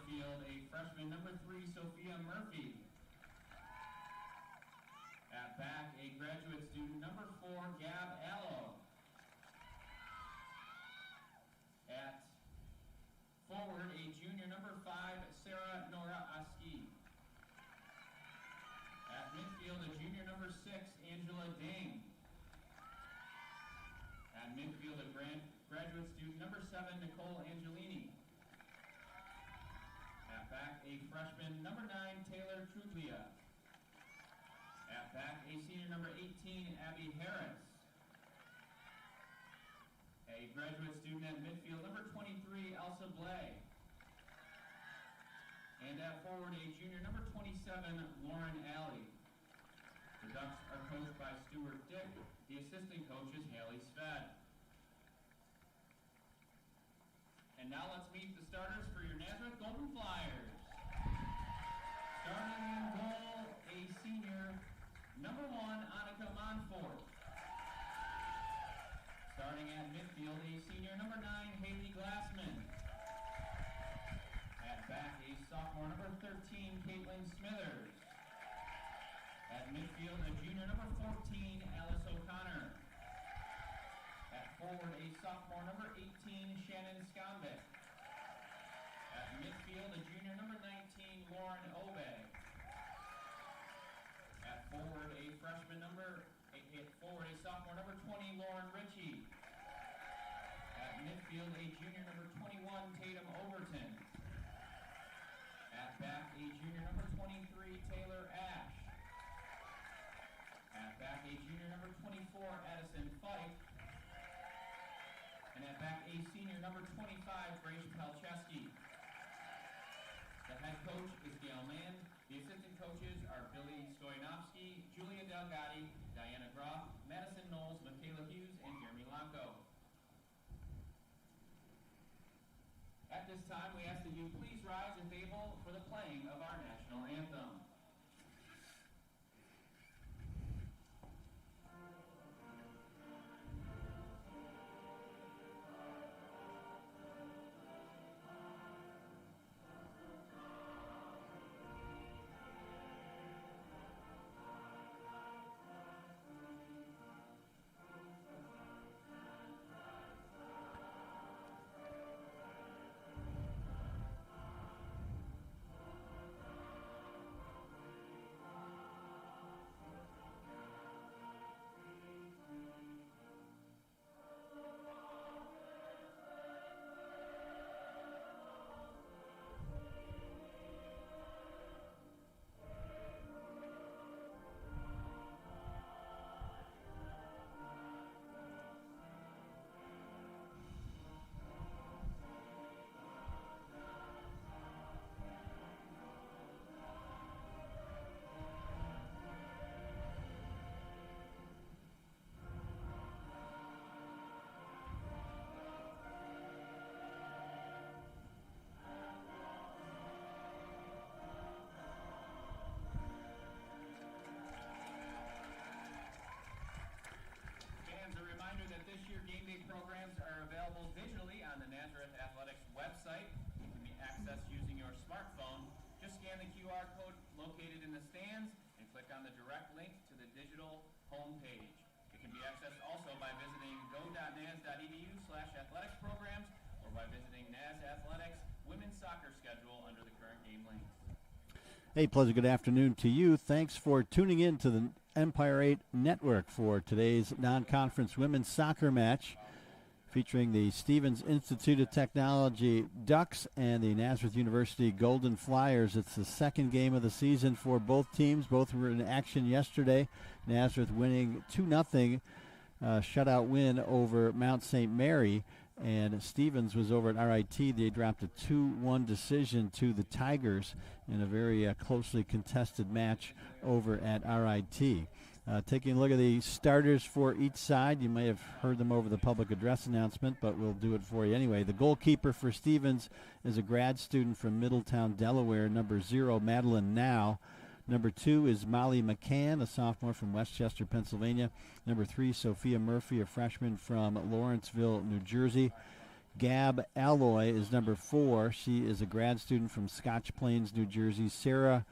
midfield, a freshman number 3, Sophia Murphy. At back, a graduate student number 4, Gab Allo. At forward, a junior number 5, Sarah Nora Aski. At midfield, a junior number 6, Angela Dang. At midfield, a graduate student number 7, Nicole Angelini. At back, a freshman number 9, Taylor Truglia. At back, a senior number 18, Abby Harris. A graduate student at midfield, number 23, Elsa Blay. And at forward, a junior number 27, Lauren Alley. The Ducks are coached by Stuart Dick. The assistant coach is Haley Sved. And now let's meet the starters for your Nazareth Golden Flyers. Starting in goal, a senior, number 1, Annika Monfort. Starting at midfield, a senior, number 9, Haley Glassman. At back, a sophomore, number 13, Caitlin Smithers. At midfield, a junior, number 14, Alice O'Connor. At forward, a sophomore, number 18, Shannon Skombeck. At midfield, a junior, number 19, Lauren Obey. At forward, a freshman a sophomore, number 20, Lauren Ritchie. At midfield, a junior, number 21, Tatum Overton. At back, a junior, number 23, Taylor Ash. At back, a junior, number 24, Addison Fife. And at back, a senior, number 25, Grace Palczewski. The head coach is Gail Mann. The assistant coaches are Billy Stoyanovsky, Julia Delgatti, Diana Groff, Madison Knowles, Michaela Hughes, and Jeremy Lanko. At this time, we ask that you please rise and favor for the playing of our national anthem. That this year game day programs are available digitally on the Nazareth Athletics website. It can be accessed using your smartphone. Just scan the QR code located in the stands and click on the direct link to the digital homepage. It can be accessed also by visiting go.naz.edu/athletics programs or by visiting Naz Athletics women's soccer schedule under the current game links. Hey, pleasant good afternoon to you. Thanks for tuning in to the Empire 8 Network for today's non-conference women's soccer match featuring the Stevens Institute of Technology Ducks and the Nazareth University Golden Flyers. It's the second game of the season for both teams. Both were in action yesterday. Nazareth winning 2-0 shutout win over Mount St. Mary. And Stevens was over at RIT. They dropped a 2-1 decision to the Tigers in a very closely contested match over at RIT. Taking a look at the starters for each side. You may have heard them over the public address announcement, but we'll do it for you anyway. The goalkeeper for Stevens is a grad student from Middletown, Delaware, number 0, Madeline Now. Number 2 is Molly McCann, a sophomore from Westchester, Pennsylvania. Number 3, Sophia Murphy, a freshman from Lawrenceville, New Jersey. Gab Alloy is number 4. She is a grad student from Scotch Plains, New Jersey. Sarah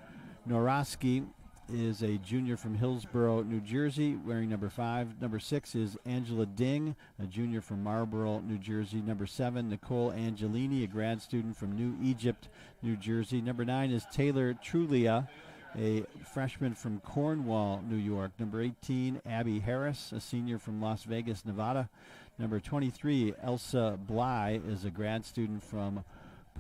Norosky is a junior from Hillsborough, New Jersey, wearing number 5. Number 6 is Angela Ding, a junior from Marlborough, New Jersey. Number 7, Nicole Angelini, a grad student from New Egypt, New Jersey. Number 9 is Taylor Trulia, a freshman from Cornwall, New York. Number 18, Abby Harris, a senior from Las Vegas, Nevada. Number 23, Elsa Bly, is a grad student from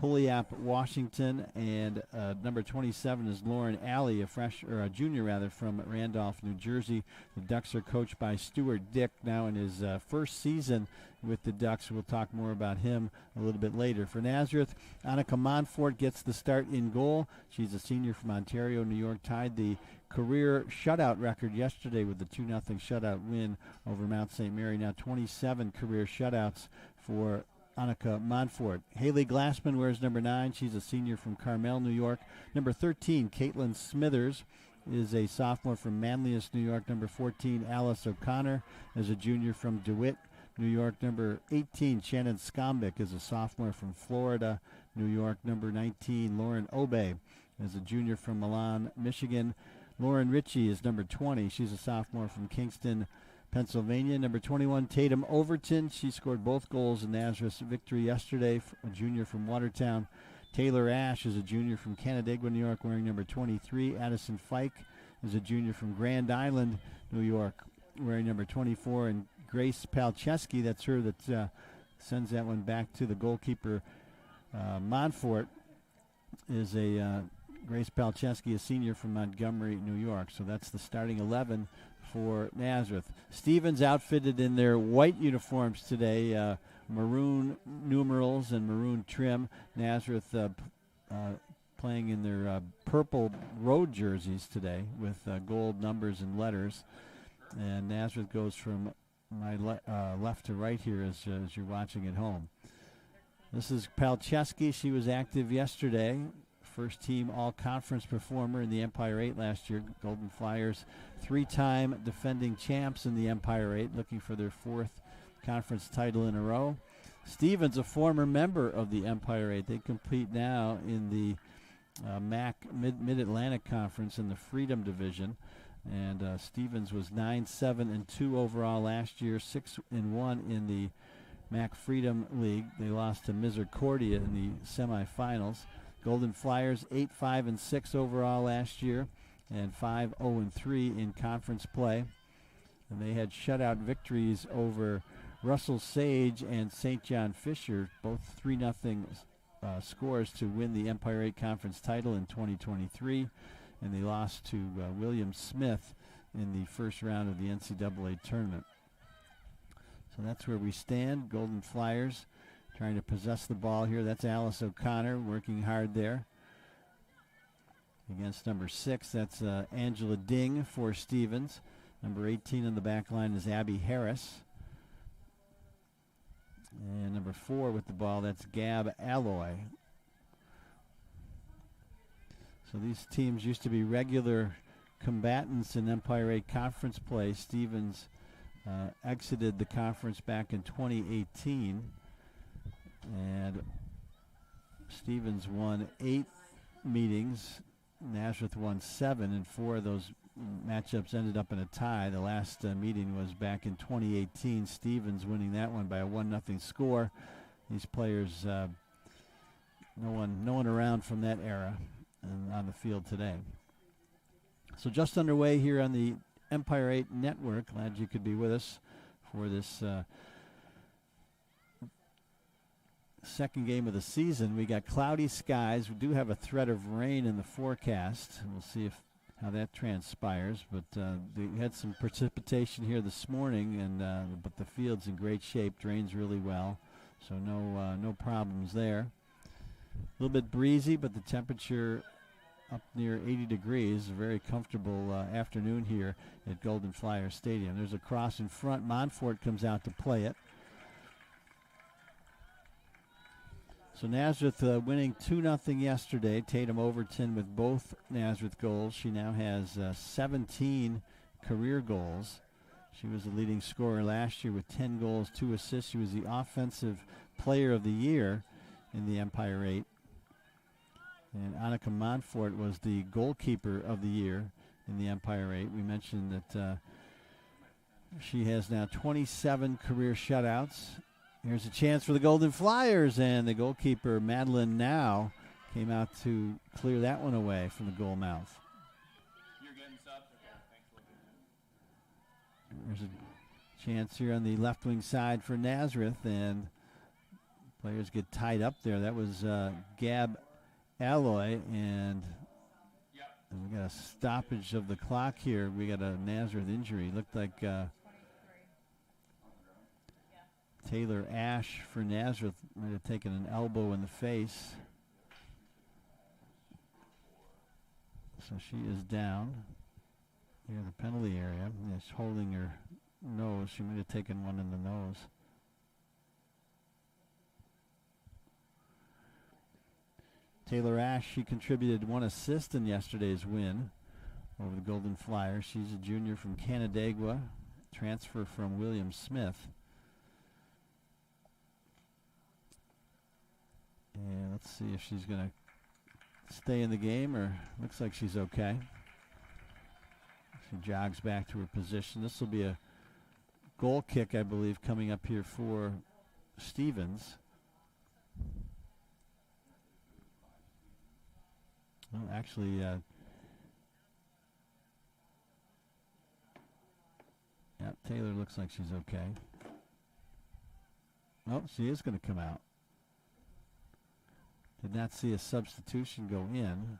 Puyallup, Washington, and number 27 is Lauren Alley, a junior from Randolph, New Jersey. The Ducks are coached by Stuart Dick, now in his first season with the Ducks. We'll talk more about him a little bit later. For Nazareth, Annika Montfort gets the start in goal. She's a senior from Ontario, New York, tied the career shutout record yesterday with the 2-0 shutout win over Mount St. Mary. Now 27 career shutouts for Annika Montfort. Haley Glassman wears number 9. She's a senior from Carmel, New York. Number 13, Caitlin Smithers, is a sophomore from Manlius, New York. Number 14, Alice O'Connor, is a junior from DeWitt, New York. Number 18, Shannon Skombick, is a sophomore from Florida, New York. Number 19, Lauren Obey, is a junior from Milan, Michigan. Lauren Ritchie is number 20. She's a sophomore from Kingston, Pennsylvania. Number 21, Tatum Overton. She scored both goals in Nazareth's victory yesterday, a junior from Watertown. Taylor Ash is a junior from Canandaigua, New York, wearing number 23. Addison Fike is a junior from Grand Island, New York, wearing number 24. And Grace Palczewski, that's her that sends that one back to the goalkeeper, Montfort, is a Grace Palczewski, a senior from Montgomery, New York. So that's the starting 11 for Nazareth. Stevens outfitted in their white uniforms today, maroon numerals and maroon trim. Nazareth playing in their purple road jerseys today with gold numbers and letters. And Nazareth goes from my left to right here as you're watching at home. This is Palczewski. She was active yesterday. First team all-conference performer in the Empire 8 last year. Golden Flyers, 3-time defending champs in the Empire 8, looking for their 4th conference title in a row. Stevens, a former member of the Empire 8. They compete now in the MAC Mid-Atlantic Conference in the Freedom Division. And Stevens was 9-7-2 overall last year, 6-1 in the MAC Freedom League. They lost to Misericordia in the semifinals. Golden Flyers 8-5-6 overall last year and 5-0-3 in conference play. And they had shutout victories over Russell Sage and St. John Fisher, both 3-0 scores to win the Empire 8 Conference title in 2023. And they lost to William Smith in the first round of the NCAA tournament. So that's where we stand. Golden Flyers trying to possess the ball here. That's Alice O'Connor working hard there against number 6. That's Angela Ding for Stevens. Number 18 on the back line is Abby Harris. And number 4 with the ball, that's Gab Alloy. So these teams used to be regular combatants in Empire 8 conference play. Stevens exited the conference back in 2018. And Stevens won 8 meetings. Nazareth won 7, and 4 of those matchups ended up in a tie. The last meeting was back in 2018. Stevens winning that one by a 1-0 score. These players, no one around from that era and on the field today. So just underway here on the Empire 8 Network. Glad you could be with us for this second game of the season. We got cloudy skies. We do have a threat of rain in the forecast. We'll see how that transpires. But we had some precipitation here this morning, and but the field's in great shape. Drains really well, so no problems there. A little bit breezy, but the temperature up near 80 degrees. A very comfortable afternoon here at Golden Flyer Stadium. There's a cross in front. Montfort comes out to play it. So Nazareth winning 2-0 yesterday. Tatum Overton with both Nazareth goals. She now has 17 career goals. She was the leading scorer last year with 10 goals, 2 assists. She was the offensive Player of the Year in the Empire 8. And Annika Montfort was the Goalkeeper of the Year in the Empire 8. We mentioned that she has now 27 career shutouts. Here's a chance for the Golden Flyers, and the goalkeeper, Madeline Now, came out to clear that one away from the goal mouth. There's a chance here on the left wing side for Nazareth, and players get tied up there. That was Gab Alloy, and we got a stoppage of the clock here. We got a Nazareth injury. Looked like Taylor Ash for Nazareth might have taken an elbow in the face. So she is down near the penalty area. She's holding her nose. She might have taken one in the nose. Taylor Ash, she contributed 1 assist in yesterday's win over the Golden Flyers. She's a junior from Canandaigua, transfer from William Smith. And let's see if she's going to stay in the game, or looks like she's okay. She jogs back to her position. This will be a goal kick, I believe, coming up here for Stevens. Well, actually, yeah, Taylor looks like she's okay. Oh, she is going to come out. Did not see a substitution go in.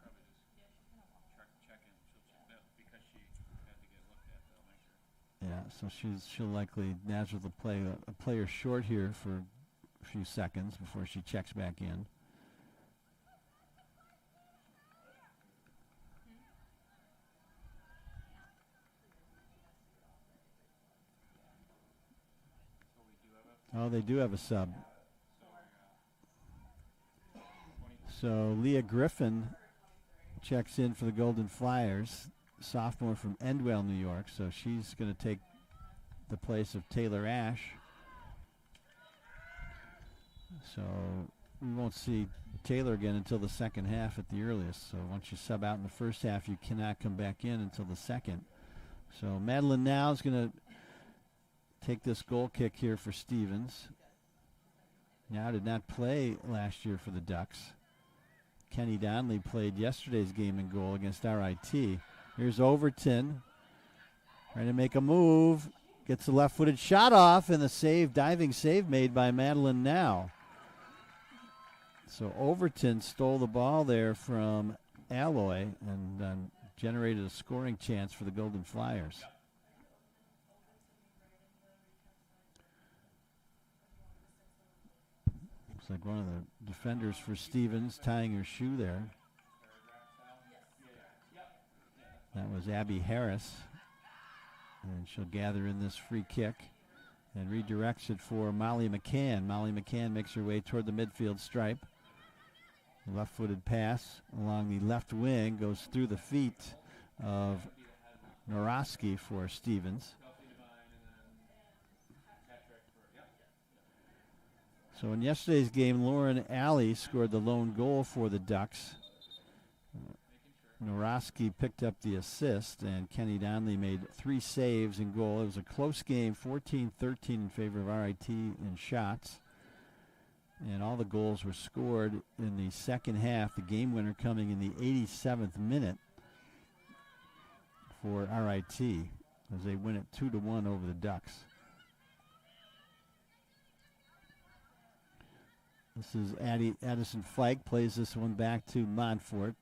Yeah, so she'll likely, Nazareth will play a player short here for a few seconds before she checks back in. Oh, they do have a sub. So Leah Griffin checks in for the Golden Flyers, sophomore from Endwell, New York. So she's going to take the place of Taylor Ash. So we won't see Taylor again until the second half at the earliest. So once you sub out in the first half, you cannot come back in until the second. So Madeline Now is going to take this goal kick here for Stevens. Now did not play last year for the Ducks. Kenny Donnelly played yesterday's game in goal against RIT. Here's Overton trying to make a move. Gets the left-footed shot off, and the save, diving save made by Madeline Now. So Overton stole the ball there from Alloy and generated a scoring chance for the Golden Flyers. Looks like one of the defenders for Stevens tying her shoe there. That was Abby Harris. And she'll gather in this free kick and redirects it for Molly McCann. Molly McCann makes her way toward the midfield stripe. Left-footed pass along the left wing goes through the feet of Norowski for Stevens. So in yesterday's game, Lauren Alley scored the lone goal for the Ducks. Norowski picked up the assist, and Kenny Donnelly made 3 saves in goal. It was a close game, 14-13 in favor of RIT in shots. And all the goals were scored in the second half, the game winner coming in the 87th minute for RIT as they win it 2-1 over the Ducks. This is Addison Fike plays this one back to Montfort.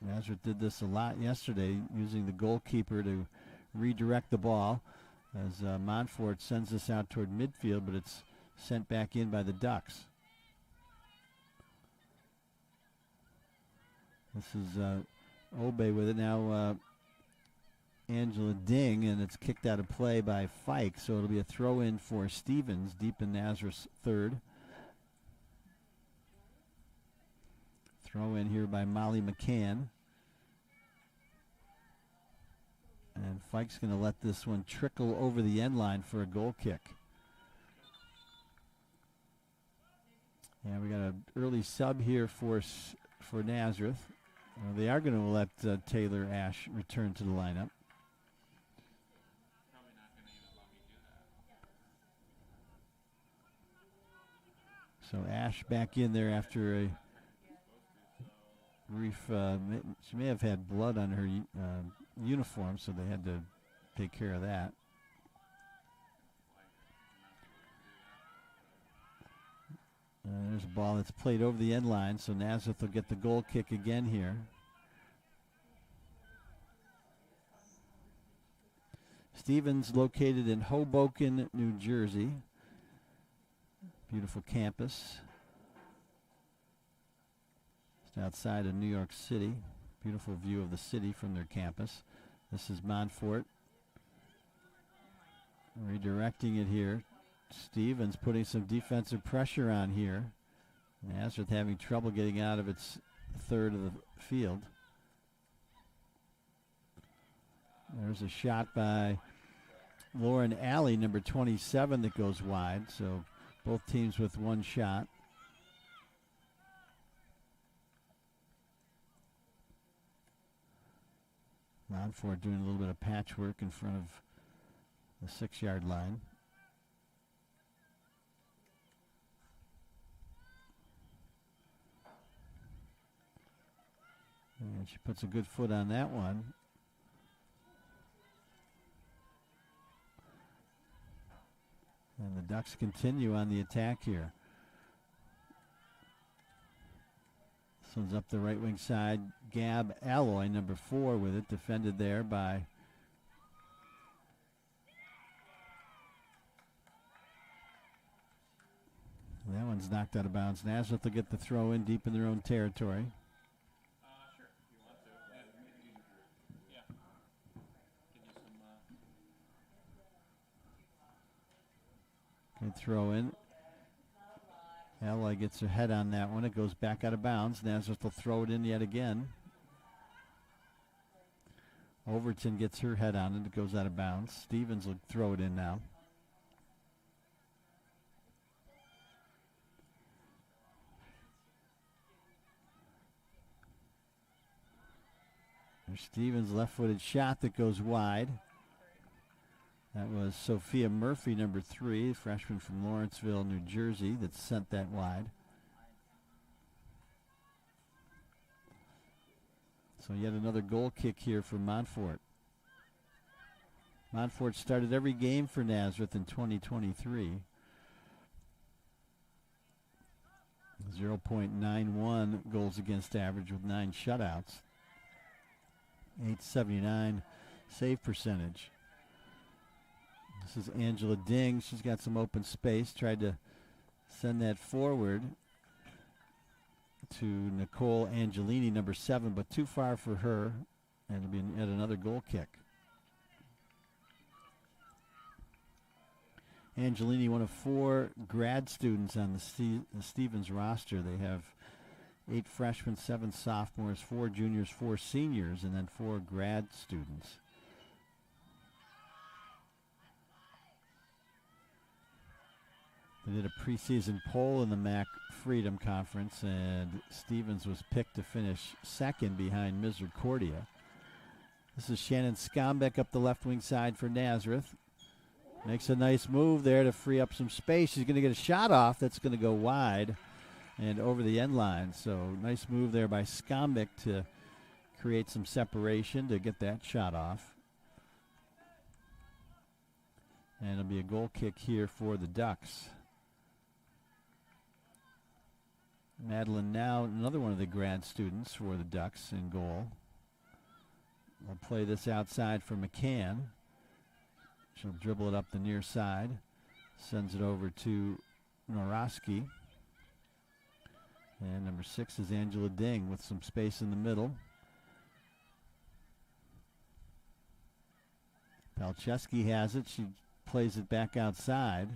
Nazareth did this a lot yesterday, using the goalkeeper to redirect the ball as Montfort sends this out toward midfield, but it's sent back in by the Ducks. This is Obey with it now. Angela Ding, and it's kicked out of play by Fike, so it'll be a throw in for Stevens deep in Nazareth's third. Throw in here by Molly McCann. And Fike's going to let this one trickle over the end line for a goal kick. Yeah, we got an early sub here for Nazareth. They are going to let Taylor Ash return to the lineup. So Ash back in there after a brief. She may have had blood on her uniform, so they had to take care of that. There's a ball that's played over the end line, so Nazareth will get the goal kick again here. Stevens located in Hoboken, New Jersey. Beautiful campus. Just outside of New York City. Beautiful view of the city from their campus. This is Montfort. Redirecting it here. Stevens putting some defensive pressure on here. Nazareth having trouble getting out of its third of the field. There's a shot by Lauren Alley, number 27, that goes wide. So both teams with one shot. Montfort doing a little bit of patchwork in front of the 6-yard line. And she puts a good foot on that one. And the Ducks continue on the attack here. This one's up the right wing side. Gab Alloy, number 4, with it. Defended there by that one's knocked out of bounds. Nazareth will get the throw in deep in their own territory. Sure, if you want to. Yeah. Give you some. Good throw in. Alloy gets her head on that one. It goes back out of bounds. Nazareth will throw it in yet again. Overton gets her head on it. It goes out of bounds. Stevens will throw it in now. There's Stevens' left-footed shot that goes wide. That was Sophia Murphy, number 3, freshman from Lawrenceville, New Jersey, that sent that wide. So yet another goal kick here for Montfort. Montfort started every game for Nazareth in 2023. 0.91 goals against average with 9 shutouts. 879 save percentage. This is Angela Ding. She's got some open space. Tried to send that forward to Nicole Angelini, number 7, but too far for her. And it'll be yet another goal kick. Angelini, one of 4 grad students on the Stevens roster. They have 8 freshmen, 7 sophomores, 4 juniors, 4 seniors, and then 4 grad students. They did a preseason poll in the MAC Freedom Conference, and Stevens was picked to finish second behind Misericordia. This is Shannon Skombeck up the left wing side for Nazareth. Makes a nice move there to free up some space. She's going to get a shot off that's going to go wide and over the end line. So nice move there by Skombeck to create some separation to get that shot off. And it'll be a goal kick here for the Ducks. Madeline Now, another one of the grad students for the Ducks in goal. We'll play this outside for McCann. She'll dribble it up the near side. Sends it over to Noroski. And number 6 is Angela Ding with some space in the middle. Palczewski has it. She plays it back outside.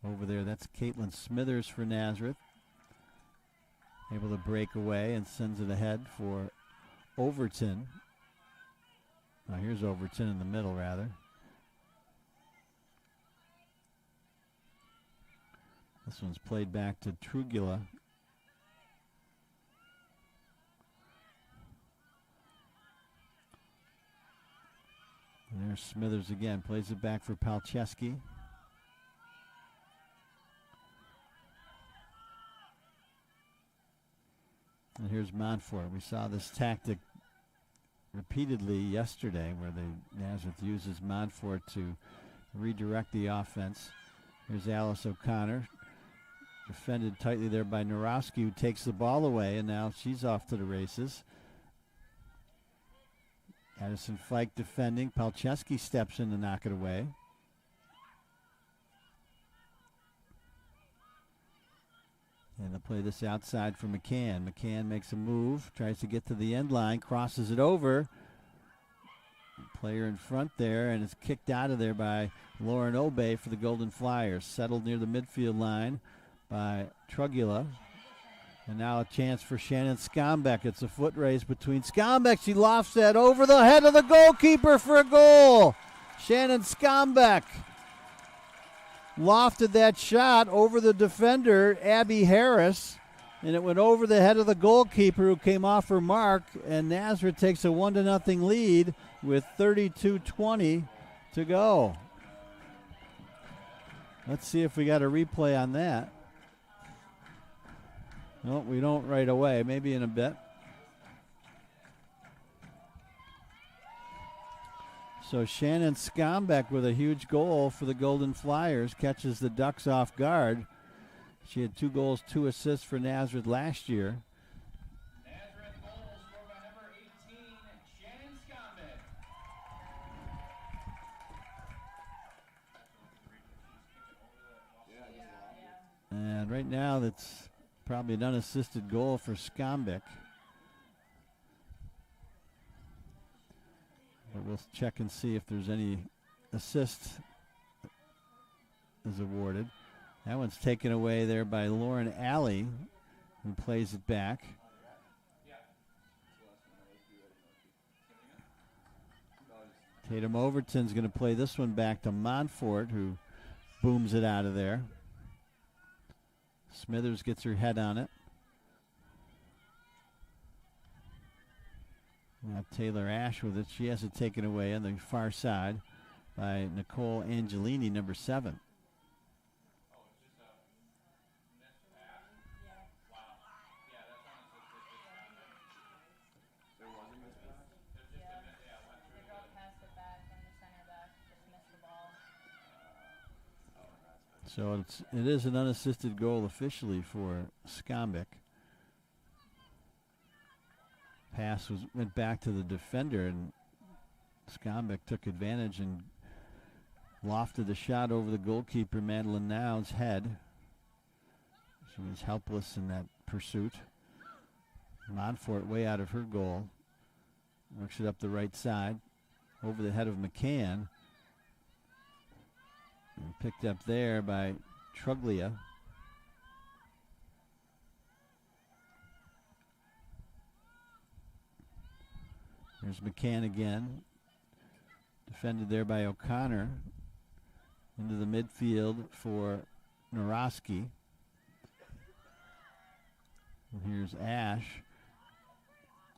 Over there, that's Caitlin Smithers for Nazareth. Able to break away and sends it ahead for Overton. Now here's Overton in the middle, rather. This one's played back to Trugula. And there's Smithers again. Plays it back for Palczewski. And here's Montfort. We saw this tactic repeatedly yesterday where Nazareth uses Montfort to redirect the offense. Here's Alice O'Connor. Defended tightly there by Narowski, who takes the ball away, and now she's off to the races. Addison Fike defending. Palczewski steps in to knock it away. And they'll play this outside for McCann. McCann makes a move, tries to get to the end line, crosses it over. Player in front there, and it's kicked out of there by Lauren Obey for the Golden Flyers. Settled near the midfield line by Trugula. And now a chance for Shannon Skombeck. It's a foot race between Skombeck. She lofts that over the head of the goalkeeper for a goal. Shannon Skombeck lofted that shot over the defender, Abby Harris, and it went over the head of the goalkeeper who came off her mark, and Nazareth takes a 1-0 lead with 32:20 to go. Let's see if we got a replay on that. No, we don't right away. Maybe in a bit. So Shannon Skombeck with a huge goal for the Golden Flyers catches the Ducks off guard. She had 2 goals, 2 assists for Nazareth last year. Nazareth goal scored by number 18, Shannon Skombeck. And right now that's probably an unassisted goal for Skombeck. But we'll check and see if there's any assist is awarded. That one's taken away there by Lauren Alley, who plays it back. Tatum Overton's going to play this one back to Montfort, who booms it out of there. Smithers gets her head on it. Now Taylor Ash with it. She has it taken away on the far side by Nicole Angelini, number 7. So it is an unassisted goal officially for Skombeck. Pass went back to the defender, and Skombeck took advantage and lofted the shot over the goalkeeper, Madeline Now's head. She was helpless in that pursuit. Montfort way out of her goal. Works it up the right side over the head of McCann. And picked up there by Truglia. There's McCann again. Defended there by O'Connor. Into the midfield for Narowski. And here's Ash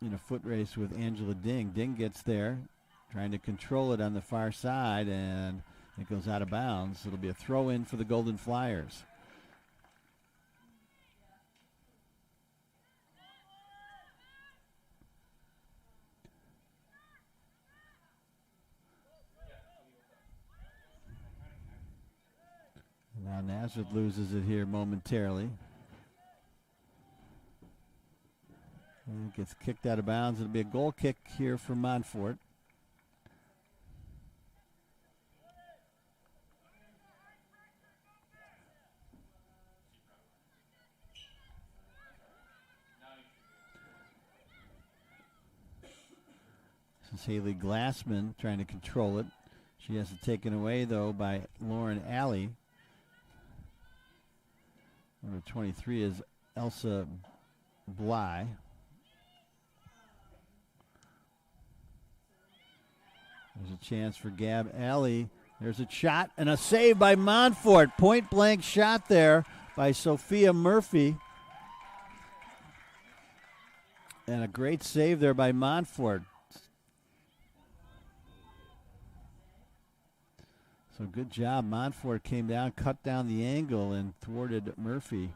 in a foot race with Angela Ding. Ding gets there, trying to control it on the far side, and it goes out of bounds. It'll be a throw-in for the Golden Flyers. Now Nazareth loses it here momentarily. And it gets kicked out of bounds. It'll be a goal kick here for Montfort. This is Haley Glassman trying to control it. She has it taken away, though, by Lauren Alley. Number 23 is Elsa Bly. There's a chance for Gab Alley. There's a shot and a save by Montfort. Point blank shot there by Sophia Murphy. And a great save there by Montfort. So good job. Montfort came down, cut down the angle, and thwarted Murphy.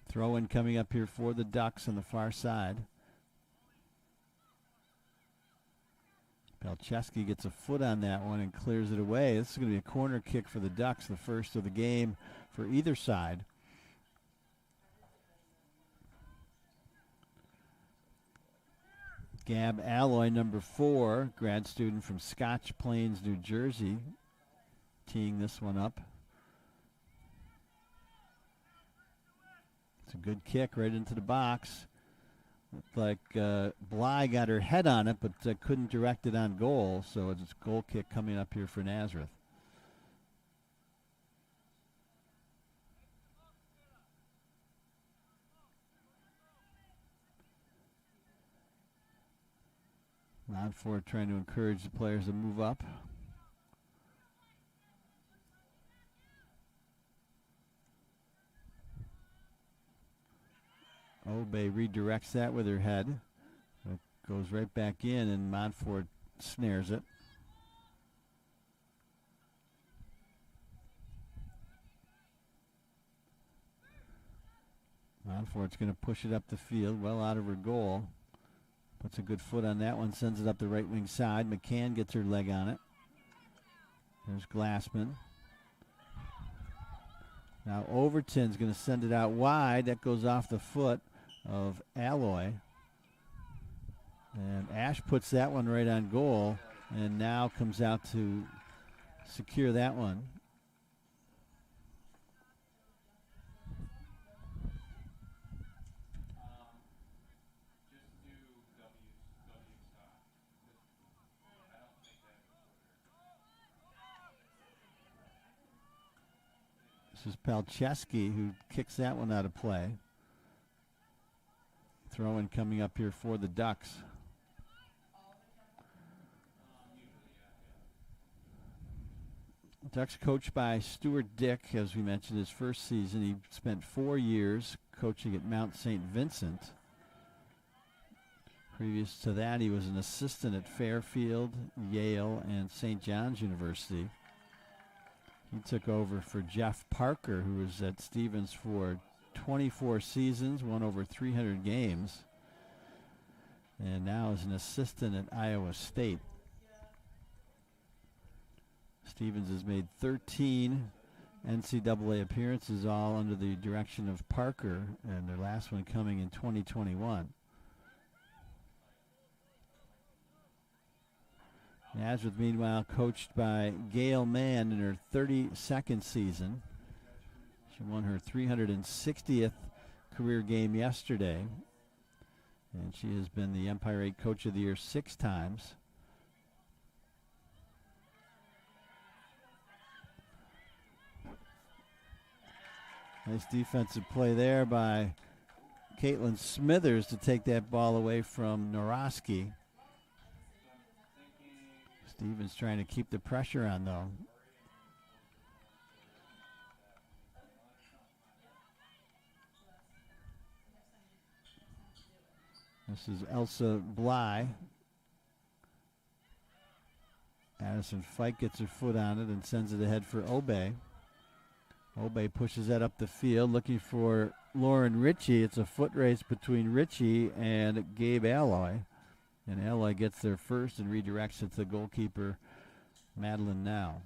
Throw-in coming up here for the Ducks on the far side. Pelcheski gets a foot on that one and clears it away. This is going to be a corner kick for the Ducks, the first of the game for either side. Gab Alloy, number 4, grad student from Scotch Plains, New Jersey, teeing this one up. It's a good kick right into the box. Looked like Bly got her head on it, but couldn't direct it on goal, so it's a goal kick coming up here for Nazareth. Montfort trying to encourage the players to move up. Obey redirects that with her head. It goes right back in, and Montfort snares it. Montfort's going to push it up the field, well out of her goal. Puts a good foot on that one, sends it up the right wing side. McCann gets her leg on it. There's Glassman. Now Overton's going to send it out wide. That goes off the foot of Alloy. And Ash puts that one right on goal and now comes out to secure that one. This is Pelcheski who kicks that one out of play. Throw-in coming up here for the Ducks. Ducks coached by Stuart Dick, as we mentioned, his first season. He spent 4 years coaching at Mount St. Vincent. Previous to that, he was an assistant at Fairfield, Yale, and St. John's University. He took over for Jeff Parker, who was at Stevens for 24 seasons, won over 300 games, and now is an assistant at Iowa State. Stevens has made 13 NCAA appearances, all under the direction of Parker, and their last one coming in 2021. Nazareth, meanwhile, coached by Gail Mann in her 32nd season. She won her 360th career game yesterday, and she has been the Empire 8 Coach of the Year 6 times. Nice defensive play there by Caitlin Smithers to take that ball away from Norosky. Stevens trying to keep the pressure on, though. This is Elsa Bly. Addison Fike gets her foot on it and sends it ahead for Obey. Obey pushes that up the field, looking for Lauren Ritchie. It's a foot race between Ritchie and Gabe Alloy. And Alloy gets there first and redirects it to the goalkeeper, Madeline Now.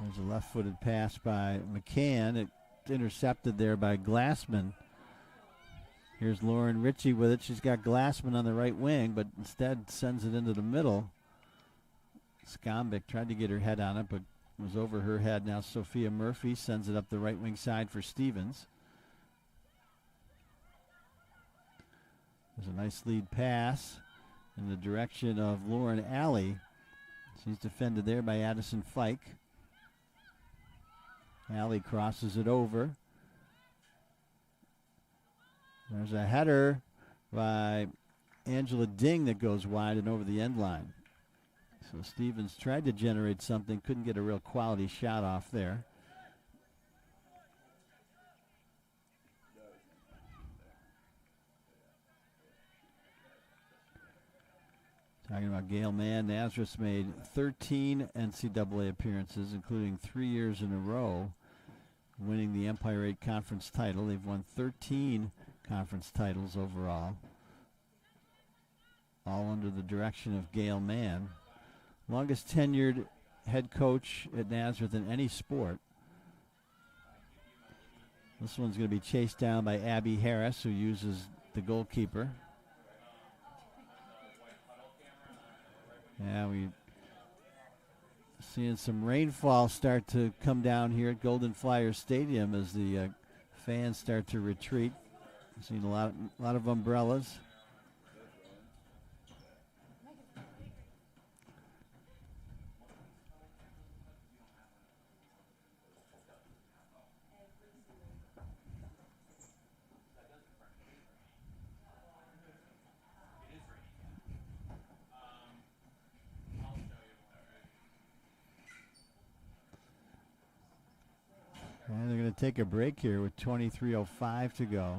There's a left-footed pass by McCann. It's intercepted there by Glassman. Here's Lauren Ritchie with it. She's got Glassman on the right wing, but instead sends it into the middle. Skombic tried to get her head on it, but was over her head. Now Sophia Murphy sends it up the right wing side for Stevens. There's a nice lead pass in the direction of Lauren Alley. She's defended there by Addison Fike. Alley crosses it over. There's a header by Angela Ding that goes wide and over the end line. So Stevens tried to generate something, couldn't get a real quality shot off there. Talking about Gail Mann, Nazareth's made 13 NCAA appearances, including 3 years in a row, winning the Empire 8 conference title. They've won 13 conference titles overall, all under the direction of Gail Mann. Longest tenured head coach at Nazareth in any sport. This one's going to be chased down by Abby Harris, who uses the goalkeeper. Yeah, we seeing some rainfall start to come down here at Golden Flyers Stadium as the fans start to retreat. Seen a lot of umbrellas. And they're going to take a break here with 23:05 to go.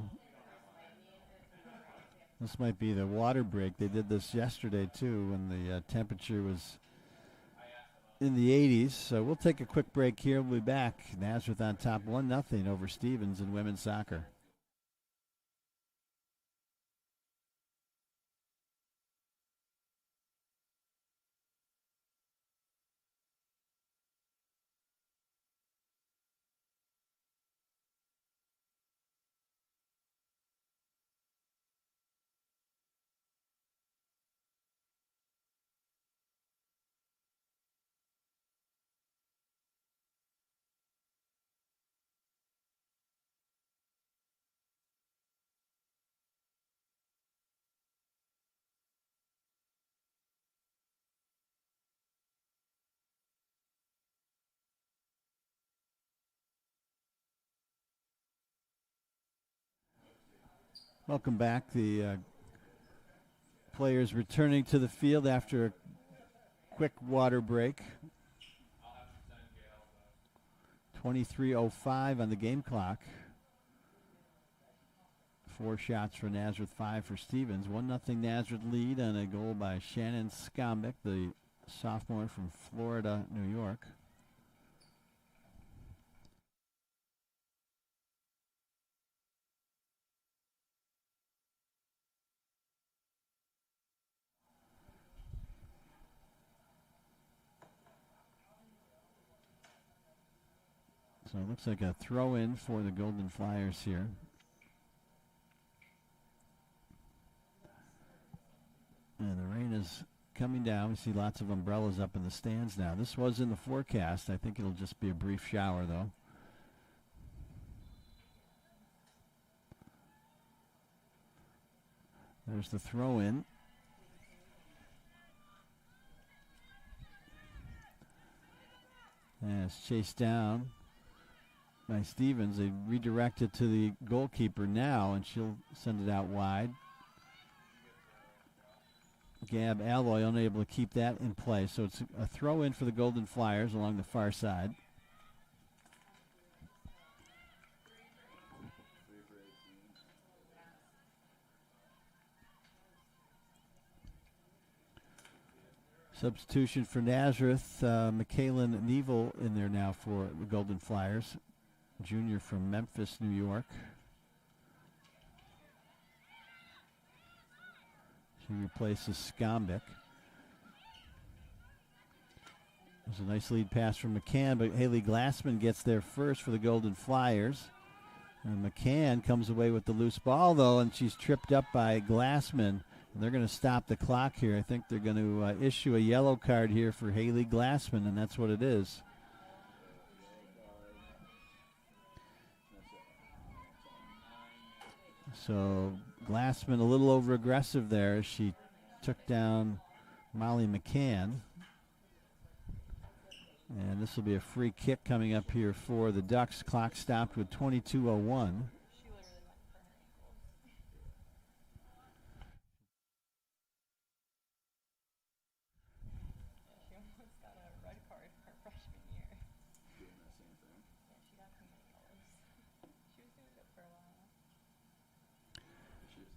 This might be the water break. They did this yesterday, too, when the temperature was in the 80s. So we'll take a quick break here. We'll be back. Nazareth on top 1-0 over Stevens in women's soccer. Welcome back. The players returning to the field after a quick water break. 23:05 on the game clock. 4 shots for Nazareth, 5 for Stevens. 1-0 Nazareth lead on a goal by Shannon Skombick, the sophomore from Florida, New York. So it looks like a throw-in for the Golden Flyers here. And the rain is coming down. We see lots of umbrellas up in the stands now. This was in the forecast. I think it'll just be a brief shower, though. There's the throw-in. And it's chased down by Stevens. They redirect it to the goalkeeper now, and she'll send it out wide. Gab Alloy unable to keep that in play. So it's a throw in for the Golden Flyers along the far side. Substitution for Nazareth, Michaelin Neville in there now for the Golden Flyers. Junior from Memphis, New York. She replaces Skombick. There's a nice lead pass from McCann, but Haley Glassman gets there first for the Golden Flyers. And McCann comes away with the loose ball, though, and she's tripped up by Glassman. And they're going to stop the clock here. I think they're going to issue a yellow card here for Haley Glassman, and that's what it is. So Glassman a little over aggressive there as she took down Molly McCann. And this will be a free kick coming up here for the Ducks. Clock stopped with 22:01.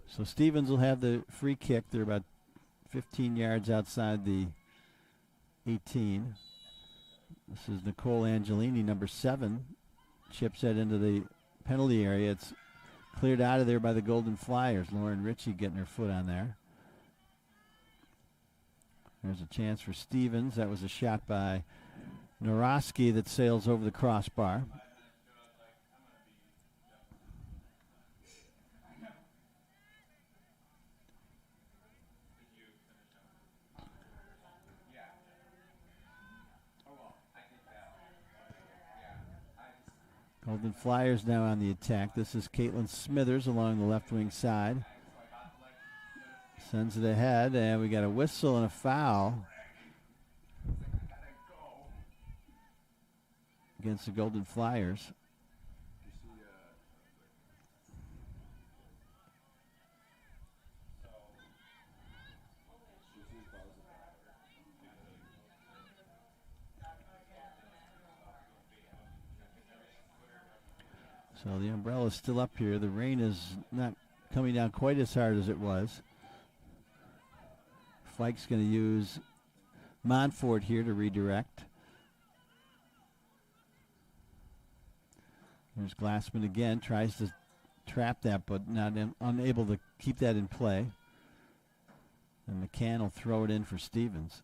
So Stevens will have the free kick. They're about 15 yards outside the 18. This is Nicole Angelini, number 7. Chips it into the penalty area. It's cleared out of there by the Golden Flyers. Lauren Ritchie getting her foot on there. There's a chance for Stevens. That was a shot by Norosky that sails over the crossbar. Golden Flyers now on the attack. This is Caitlin Smithers along the left wing side. Sends it ahead, and we got a whistle and a foul against the Golden Flyers. So the umbrella's still up here. The rain is not coming down quite as hard as it was. Fike's going to use Montfort here to redirect. There's Glassman again. Tries to trap that, but unable to keep that in play. And McCann will throw it in for Stevens.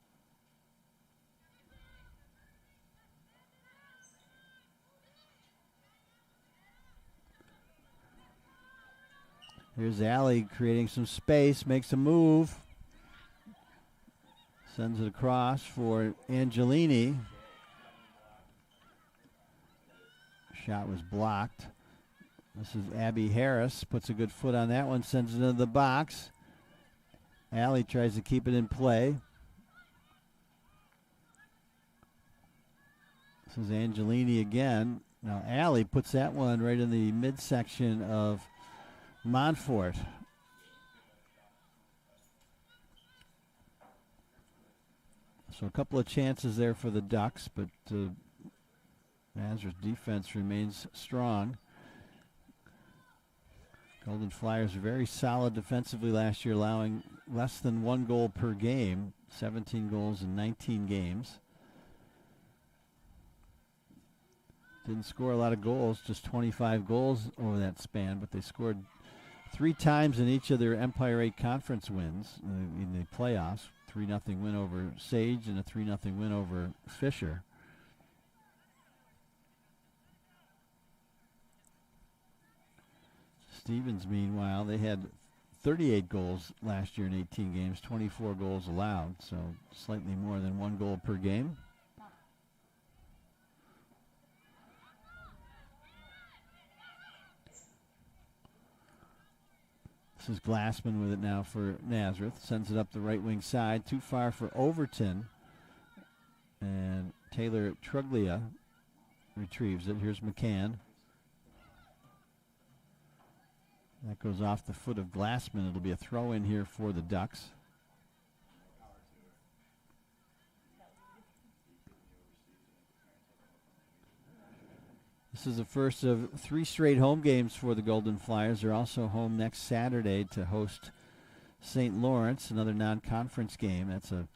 Here's Alley creating some space, makes a move. Sends it across for Angelini. Shot was blocked. This is Abby Harris. Puts a good foot on that one, sends it into the box. Alley tries to keep it in play. This is Angelini again. Now Alley puts that one right in the midsection of Montfort. So a couple of chances there for the Ducks, but Nazareth defense remains strong. Golden Flyers are very solid defensively last year, allowing less than 1 goal per game, 17 goals in 19 games. Didn't score a lot of goals, just 25 goals over that span, but they scored 3 times in each of their Empire 8 conference wins in the playoffs. 3-0 win over Sage and a 3-0 win over Fisher. Stevens, meanwhile, they had 38 goals last year in 18 games, 24 goals allowed, so slightly more than 1 goal per game. This is Glassman with it now for Nazareth. Sends it up the right wing side. Too far for Overton. And Taylor Truglia retrieves it. Here's McCann. That goes off the foot of Glassman. It'll be a throw in here for the Ducks. This is the first of 3 straight home games for the Golden Flyers. They're also home next Saturday to host St. Lawrence, another non-conference game. That's a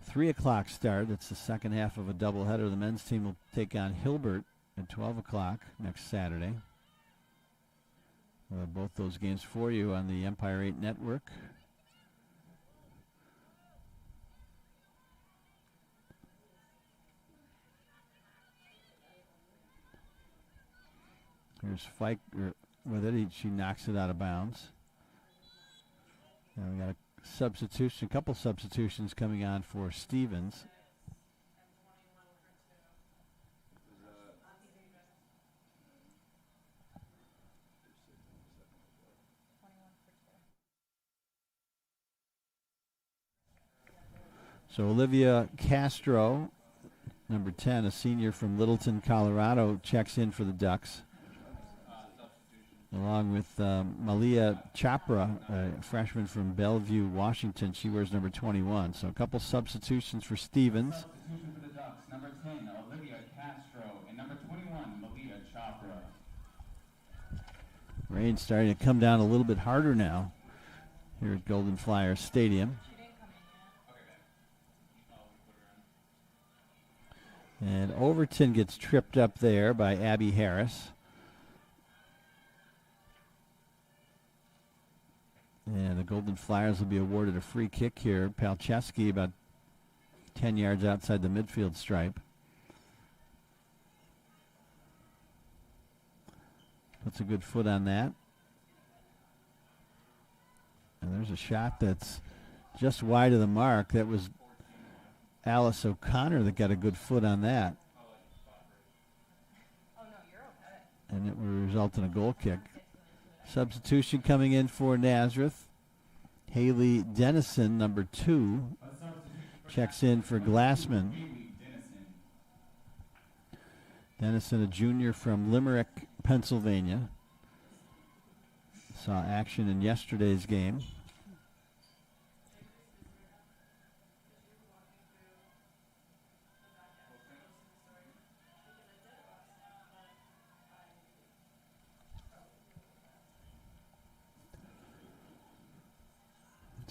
3 o'clock start. That's the second half of a doubleheader. The men's team will take on Hilbert at 12 o'clock next Saturday. We'll have both those games for you on the Empire 8 Network. Here's Fike with it. She knocks it out of bounds. And we got a substitution, a couple substitutions coming on for Stevens. So Olivia Castro, number 10, a senior from Littleton, Colorado, checks in for the Ducks. Along with Malia Chopra, a freshman from Bellevue, Washington. She wears number 21. So a couple substitutions for Stevens. Substitution for the Ducks, number 10, Olivia Castro, and number 21, Rain's starting to come down a little bit harder now here at Golden Flyer Stadium. And Overton gets tripped up there by Abby Harris. And the Golden Flyers will be awarded a free kick here. Palczewski about 10 yards outside the midfield stripe. Puts a good foot on that. And there's a shot that's just wide of the mark. That was Alice O'Connor that got a good foot on that. And it will result in a goal kick. Substitution coming in for Nazareth. Haley Dennison, number 2, checks in for Glassman. Dennison, a junior from Limerick, Pennsylvania. Saw action in yesterday's game.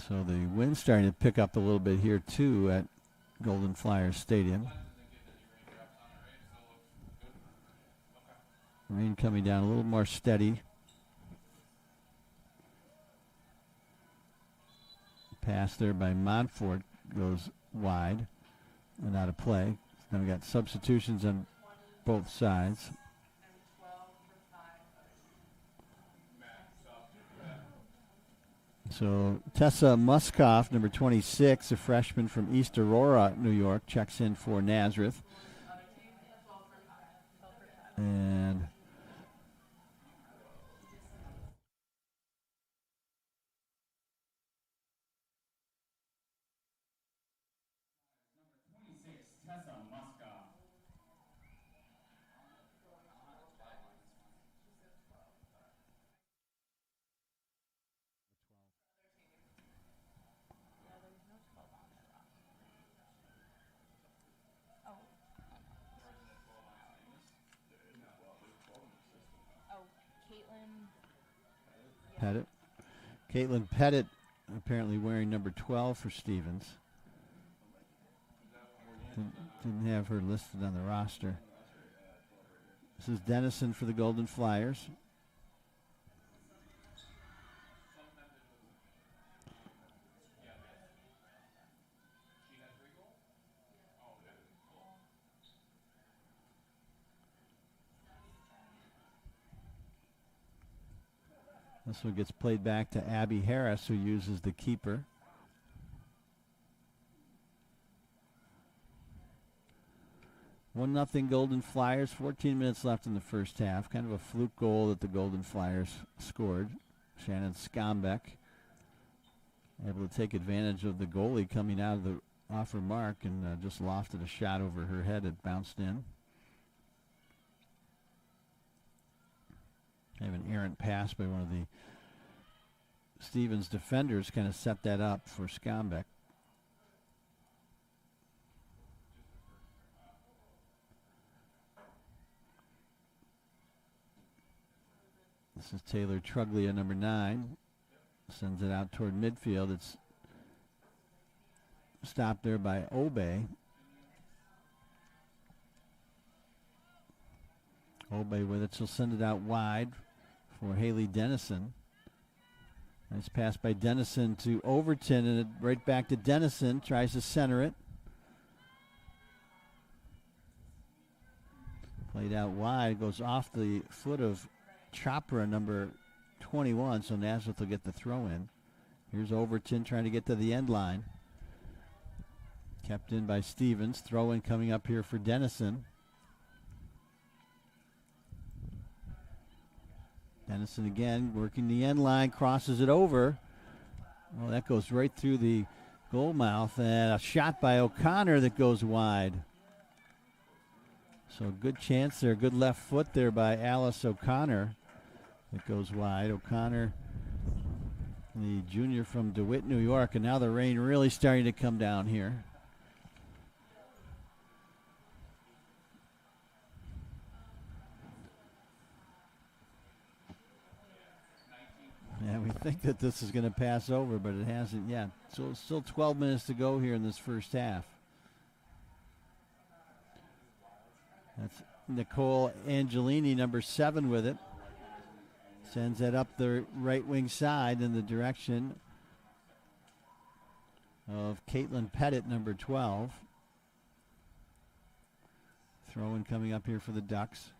So the wind's starting to pick up a little bit here too at Golden Flyers Stadium. Rain coming down a little more steady. Pass there by Montfort goes wide and out of play. Then we got substitutions on both sides. So Tessa Muskoff, number 26, a freshman from East Aurora, New York, checks in for Nazareth. And Pettit. Caitlin Pettit apparently wearing number 12 for Stevens. Didn't have her listed on the roster. This is Dennison for the Golden Flyers. This one gets played back to Abby Harris, who uses the keeper. One nothing Golden Flyers. 14 minutes left in the first half. Kind of a fluke goal that the Golden Flyers scored. Shannon Skombeck able to take advantage of the goalie coming out of the off her mark and just lofted a shot over her head. It bounced in. Have an errant pass by one of the Stevens defenders kind of set that up for Skombeck. This is Taylor Truglia, number 9. Sends it out toward midfield. It's stopped there by Obey. Obey with it. She'll send it out wide for Haley Dennison. Nice pass by Dennison to Overton, and it right back to Dennison. Tries to center it. Played out wide. Goes off the foot of Chopra, number 21, so Nazareth will get the throw in. Here's Overton trying to get to the end line. Kept in by Stevens. Throw in coming up here for Dennison. Dennison again working the end line, crosses it over. Well, that goes right through the goal mouth, and a shot by O'Connor that goes wide. So good chance there, good left foot there by Alice O'Connor. It goes wide. O'Connor, the junior from DeWitt, New York, and now the rain really starting to come down here. Yeah, we think that this is going to pass over, but it hasn't yet. So still 12 minutes to go here in this first half. That's Nicole Angelini, number 7, with it. Sends it up the right wing side in the direction of Caitlin Pettit, number 12. Throw-in coming up here for the Ducks.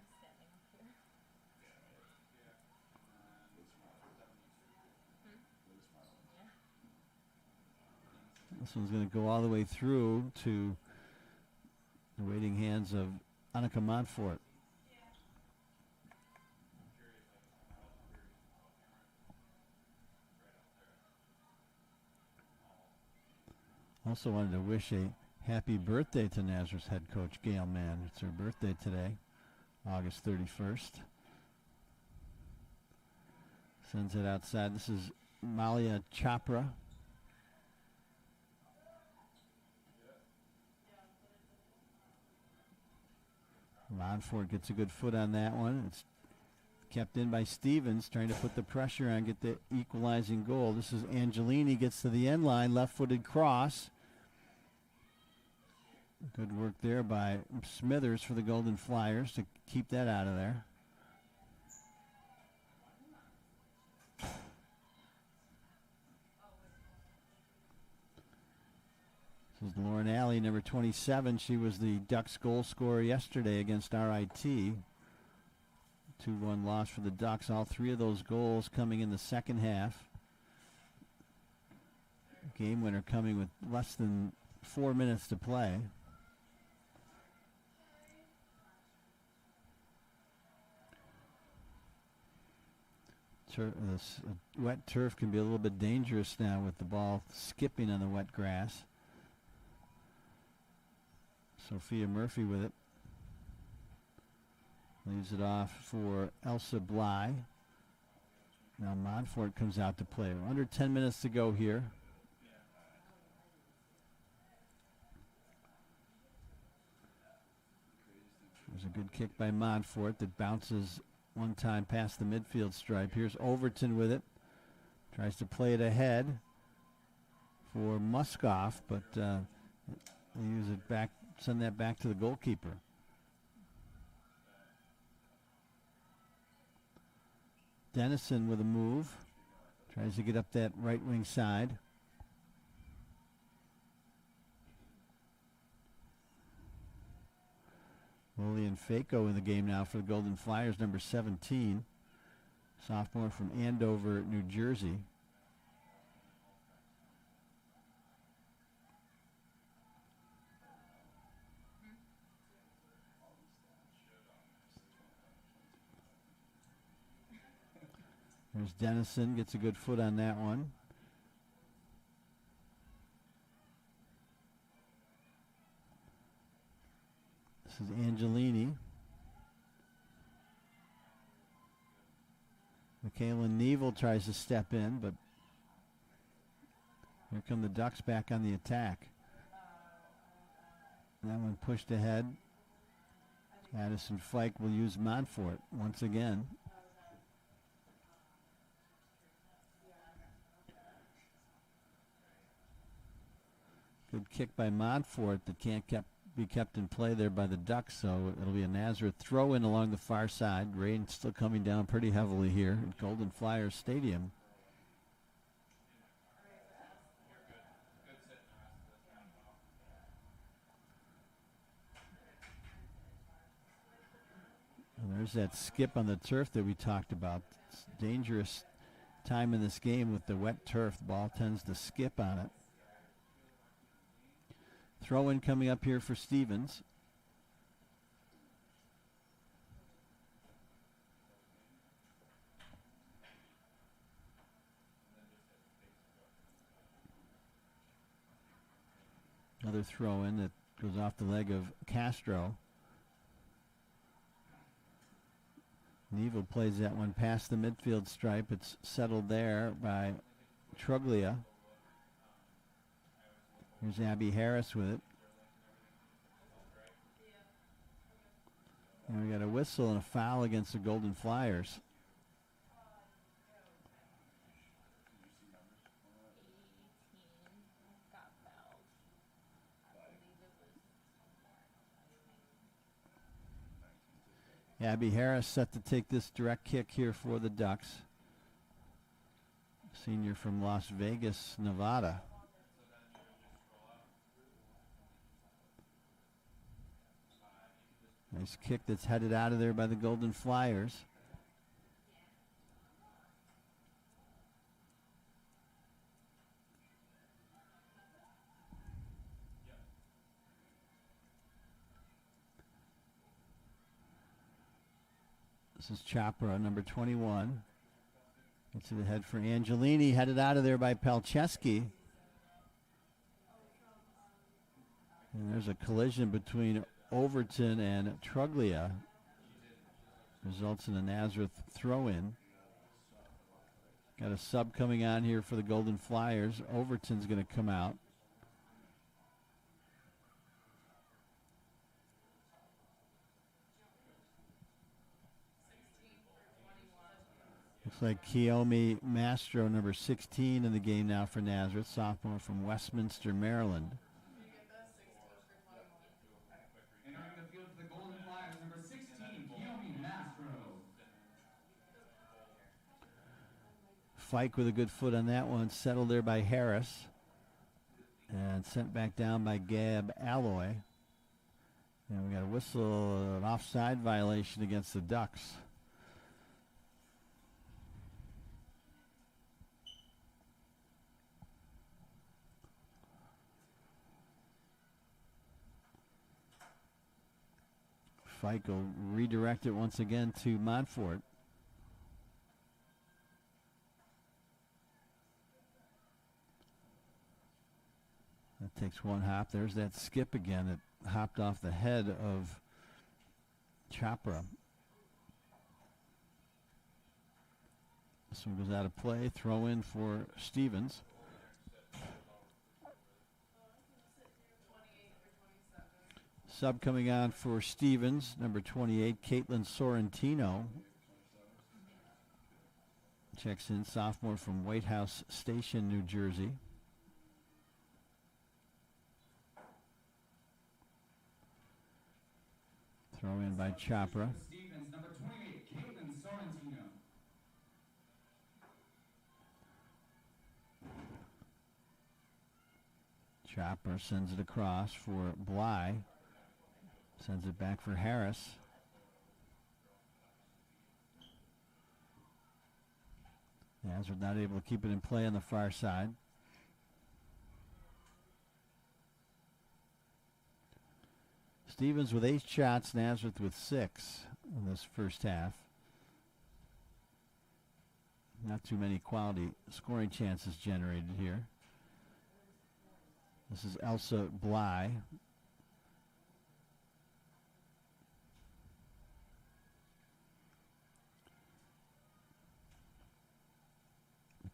This one's going to go all the way through to the waiting hands of Annika Montfort. Also wanted to wish a happy birthday to Nazareth's head coach, Gail Mann. It's her birthday today, August 31st. Sends it outside. This is Malia Chopra. Montfort gets a good foot on that one. It's kept in by Stevens, trying to put the pressure on, get the equalizing goal. This is Angelini, gets to the end line, left-footed cross. Good work there by Smithers for the Golden Flyers to keep that out of there. This is Lauren Alley, number 27. She was the Ducks goal scorer yesterday against RIT. 2-1 loss for the Ducks. All 3 of those goals coming in the second half. Game winner coming with less than 4 minutes to play. Wet turf can be a little bit dangerous now with the ball skipping on the wet grass. Sophia Murphy with it. Leaves it off for Elsa Bly. Now Montfort comes out to play. Under 10 minutes to go here. There's a good kick by Montfort that bounces one time past the midfield stripe. Here's Overton with it. Tries to play it ahead for Muskoff, but they use it back, send that back to the goalkeeper. Dennison with a move. Tries to get up that right wing side. Lillian Fako in the game now for the Golden Flyers, number 17. Sophomore from Andover, New Jersey. There's Dennison, gets a good foot on that one. This is Angelini. Michaela Neville tries to step in, but here come the Ducks back on the attack. That one pushed ahead. Addison Fike will use Montfort once again. Good kick by Montfort that can't be kept in play there by the Ducks, so it'll be a Nazareth throw-in along the far side. Rain still coming down pretty heavily here at Golden Flyers Stadium. And there's that skip on the turf that we talked about. It's a dangerous time in this game with the wet turf. The ball tends to skip on it. Throw-in coming up here for Stevens. Another throw-in that goes off the leg of Castro. Neville plays that one past the midfield stripe. It's settled there by Truglia. Here's Abby Harris with it. And we got a whistle and a foul against the Golden Flyers. Abby Harris set to take this direct kick here for the Ducks. Senior from Las Vegas, Nevada. Nice kick that's headed out of there by the Golden Flyers. This is Chopra, number 21. Gets it ahead for Angelini, headed out of there by Palcheski. And there's a collision between Overton and Truglia. Results in a Nazareth throw-in. Got a sub coming on here for the Golden Flyers. Overton's going to come out. Looks like Kiyomi Mastro, number 16 in the game now for Nazareth, sophomore from Westminster, Maryland. Entering the field for the Golden Flyers, number 16, Kiyomi Mastro. Fike with a good foot on that one, settled there by Harris. And sent back down by Gab Alloy. And we got a whistle, an offside violation against the Ducks. Fike will redirect it once again to Montfort. That takes one hop. There's that skip again that hopped off the head of Chopra. This one goes out of play. Throw in for Stevens. Sub coming on for Stevens, number 28, Caitlin Sorrentino. Checks in, sophomore from White House Station, New Jersey. Throw in by Chopra. Stevens, number 28, Caitlin Sorrentino. Chopra sends it across for Bly. Sends it back for Harris. Nazareth not able to keep it in play on the far side. Stevens with 8 shots, Nazareth with 6 in this first half. Not too many quality scoring chances generated here. This is Elsa Bly.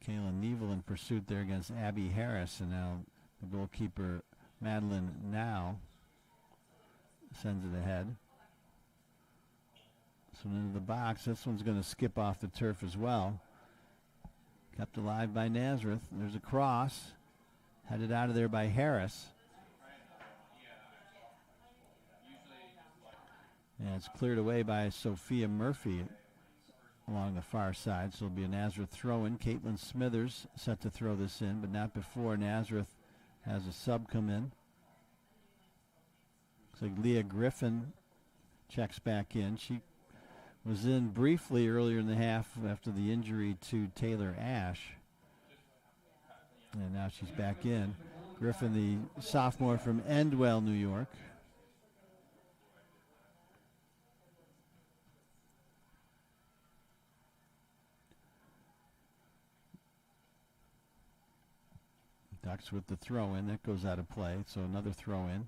Michaela Neville in pursuit there against Abby Harris, and now the goalkeeper Madeline Now sends it ahead. This one into the box. This one's going to skip off the turf as well. Kept alive by Nazareth. There's a cross. Headed out of there by Harris. And it's cleared away by Sophia Murphy along the far side. So it'll be a Nazareth throw-in. Caitlin Smithers set to throw this in, but not before Nazareth has a sub come in. Looks like Leah Griffin checks back in. She was in briefly earlier in the half after the injury to Taylor Ash. And now she's back in. Griffin, the sophomore from Endwell, New York. Ducks with the throw-in. That goes out of play, so another throw-in.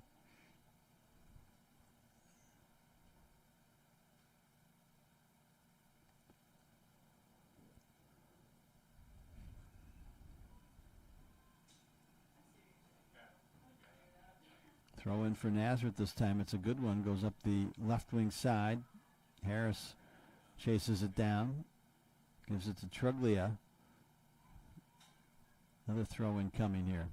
Throw in for Nazareth this time. It's a good one. Goes up the left wing side. Harris chases it down. Gives it to Truglia. Another throw in coming here.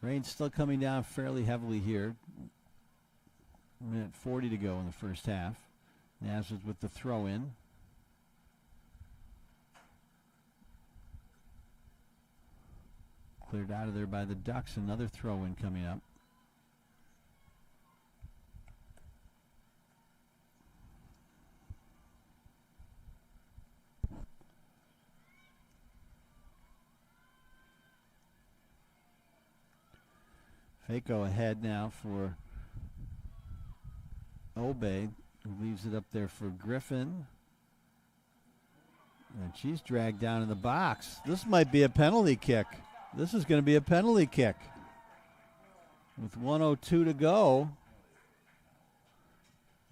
Rain's still coming down fairly heavily here. Minute 40 to go in the first half. Nazareth with the throw in. Cleared out of there by the Ducks. Another throw in coming up. Fako ahead now for Obey, who leaves it up there for Griffin. And she's dragged down in the box. This might be a penalty kick. This is going to be a penalty kick. With 1:02 to go,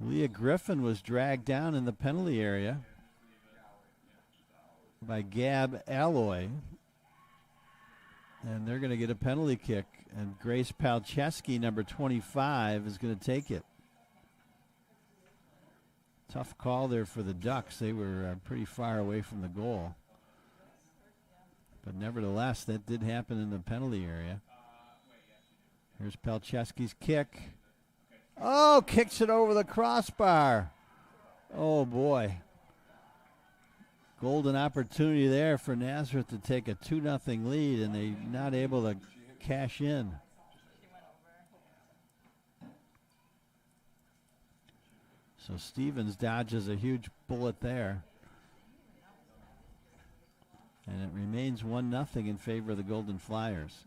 Leah Griffin was dragged down in the penalty area by Gab Alloy. And they're going to get a penalty kick. And Grace Palczewski, number 25, is going to take it. Tough call there for the Ducks. They were pretty far away from the goal. But nevertheless, that did happen in the penalty area. Here's Palczewski's kick. Oh, kicks it over the crossbar. Oh, boy. Golden opportunity there for Nazareth to take a 2-0 lead, and they're not able to cash in. So Stevens dodges a huge bullet there. And it remains 1-0 in favor of the Golden Flyers.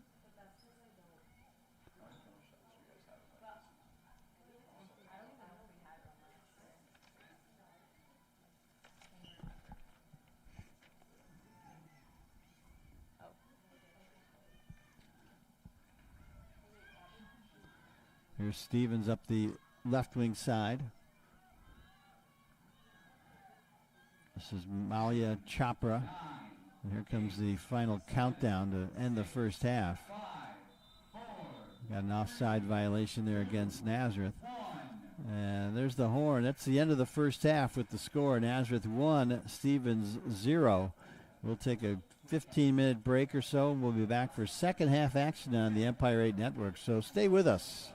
Here's Stevens up the left wing side. This is Malia Chopra. And here comes the final countdown to end the first half. Got an offside violation there against Nazareth. And there's the horn. That's the end of the first half with the score. Nazareth 1, Stevens 0. We'll take a 15-minute break or so, and we'll be back for second half action on the Empire 8 Network. So stay with us.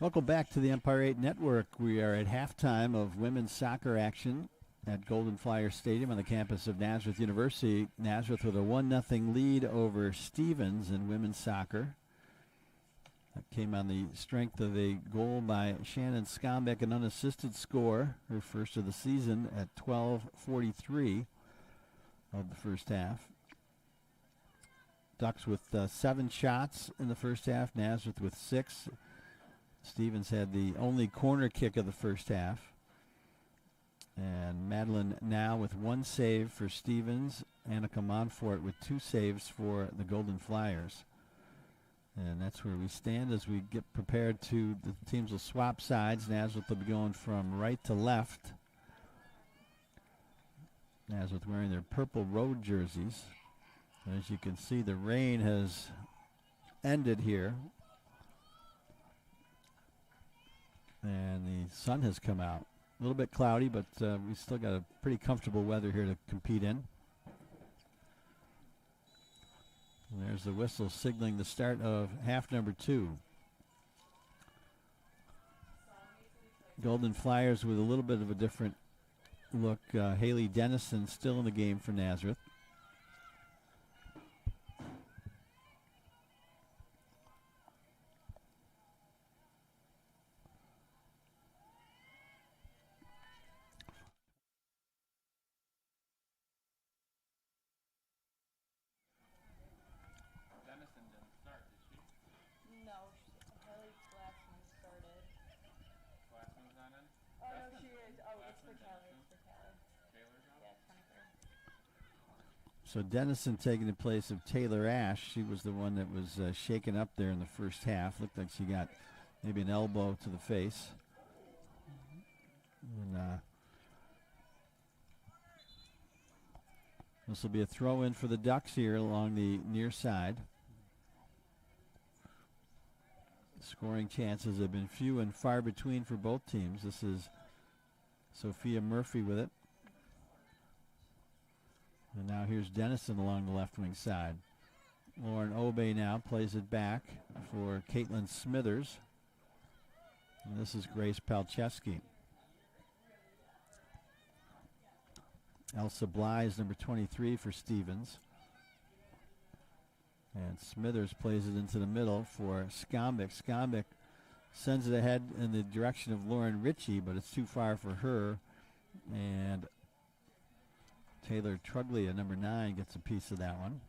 Welcome back to the Empire 8 Network. We are at halftime of women's soccer action at Golden Flyer Stadium on the campus of Nazareth University. Nazareth with a 1-0 lead over Stevens in women's soccer. That came on the strength of a goal by Shannon Skombeck, an unassisted score, her first of the season at 12:43 of the first half. Ducks with 7 shots in the first half, Nazareth with 6. Stevens had the only corner kick of the first half. And Madeline now with 1 save for Stevens. Annika Monfort with 2 saves for the Golden Flyers. And that's where we stand as we get prepared to, the teams will swap sides. Nazareth will be going from right to left. Nazareth wearing their purple road jerseys. As you can see, the rain has ended here. And the sun has come out. A little bit cloudy, but we still got a pretty comfortable weather here to compete in. And there's the whistle signaling the start of half number 2. Golden Flyers with a little bit of a different look. Haley Dennison still in the game for Nazareth. So Dennison taking the place of Taylor Ash. She was the one that was shaken up there in the first half. Looked like she got maybe an elbow to the face. And this will be a throw-in for the Ducks here along the near side. Scoring chances have been few and far between for both teams. This is Sophia Murphy with it. And now here's Dennison along the left wing side. Lauren Obey now plays it back for Caitlin Smithers. And this is Grace Palczewski. Elsa Bly is number 23 for Stevens. And Smithers plays it into the middle for Skombeck. Skombeck sends it ahead in the direction of Lauren Ritchie, but it's too far for her. And Taylor Truglia, number 9, gets a piece of that one.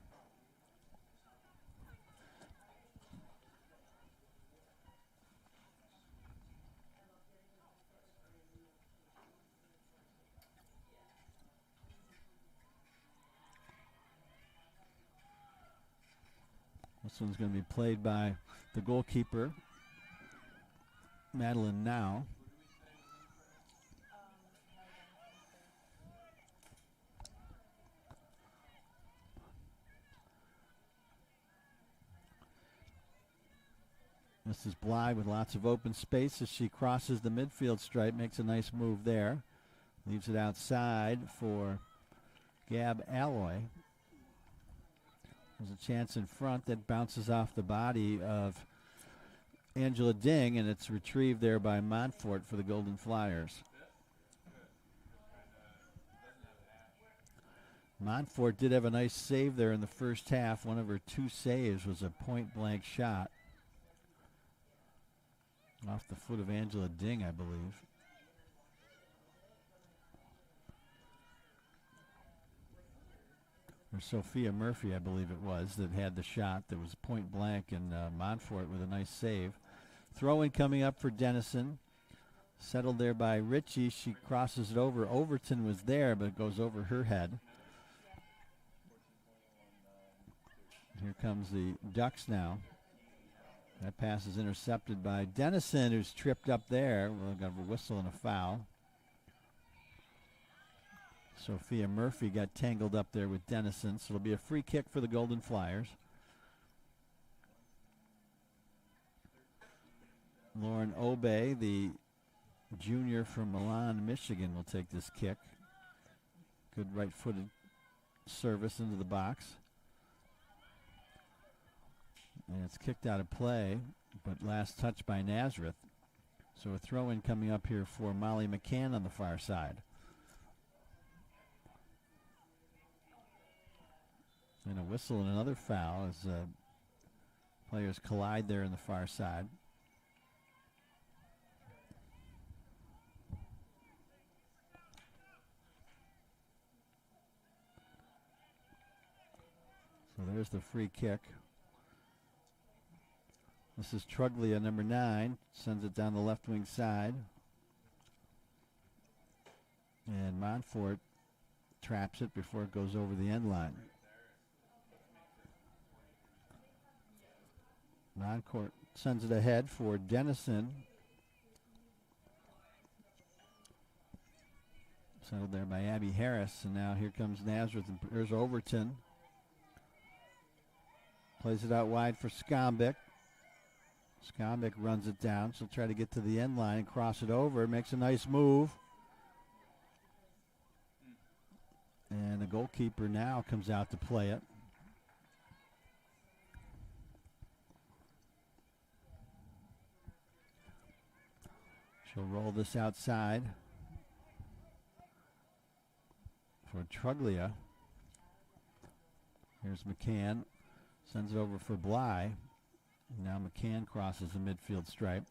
This one's going to be played by the goalkeeper, Madeline Now. This is Bly with lots of open space as she crosses the midfield stripe, makes a nice move there. Leaves it outside for Gab Alloy. There's a chance in front that bounces off the body of Angela Ding, and it's retrieved there by Montfort for the Golden Flyers. Montfort did have a nice save there in the first half. One of her 2 saves was a point-blank shot off the foot of Angela Ding, I believe. Or Sophia Murphy, I believe it was, that had the shot that was point blank, and Montfort with a nice save. Throw-in coming up for Dennison. Settled there by Ritchie. She crosses it over. Overton was there, but it goes over her head. Here comes the Ducks now. That pass is intercepted by Dennison, who's tripped up there. We've got a whistle and a foul. Sophia Murphy got tangled up there with Dennison, so it'll be a free kick for the Golden Flyers. Lauren Obey, the junior from Milan, Michigan, will take this kick. Good right-footed service into the box. And it's kicked out of play, but last touch by Nazareth. So a throw-in coming up here for Molly McCann on the far side. And a whistle and another foul as players collide there in the far side. So there's the free kick. This is Truglia, number 9. Sends it down the left wing side. And Montfort traps it before it goes over the end line. Montfort sends it ahead for Dennison. Settled there by Abby Harris. And now here comes Nazareth. And here's Overton. Plays it out wide for Skombick. Skombick runs it down. She'll try to get to the end line and cross it over. Makes a nice move. And the goalkeeper now comes out to play it. She'll roll this outside for Truglia. Here's McCann. Sends it over for Bly. Now McCann crosses the midfield stripe.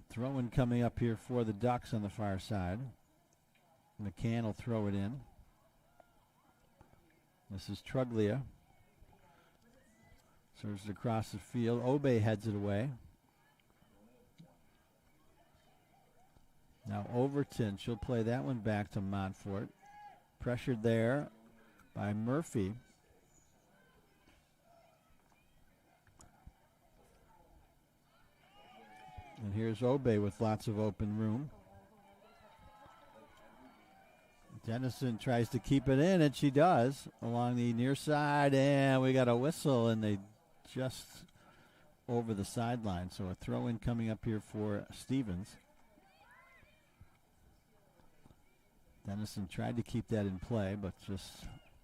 Throw-in coming up here for the Ducks on the far side. McCann will throw it in. This is Truglia. Serves it across the field. Obey heads it away. Now Overton, she'll play that one back to Montfort. Pressured there by Murphy. And here's Obey with lots of open room. Dennison tries to keep it in, and she does, along the near side, and we got a whistle, and they just over the sideline. So a throw-in coming up here for Stevens. Dennison tried to keep that in play, but just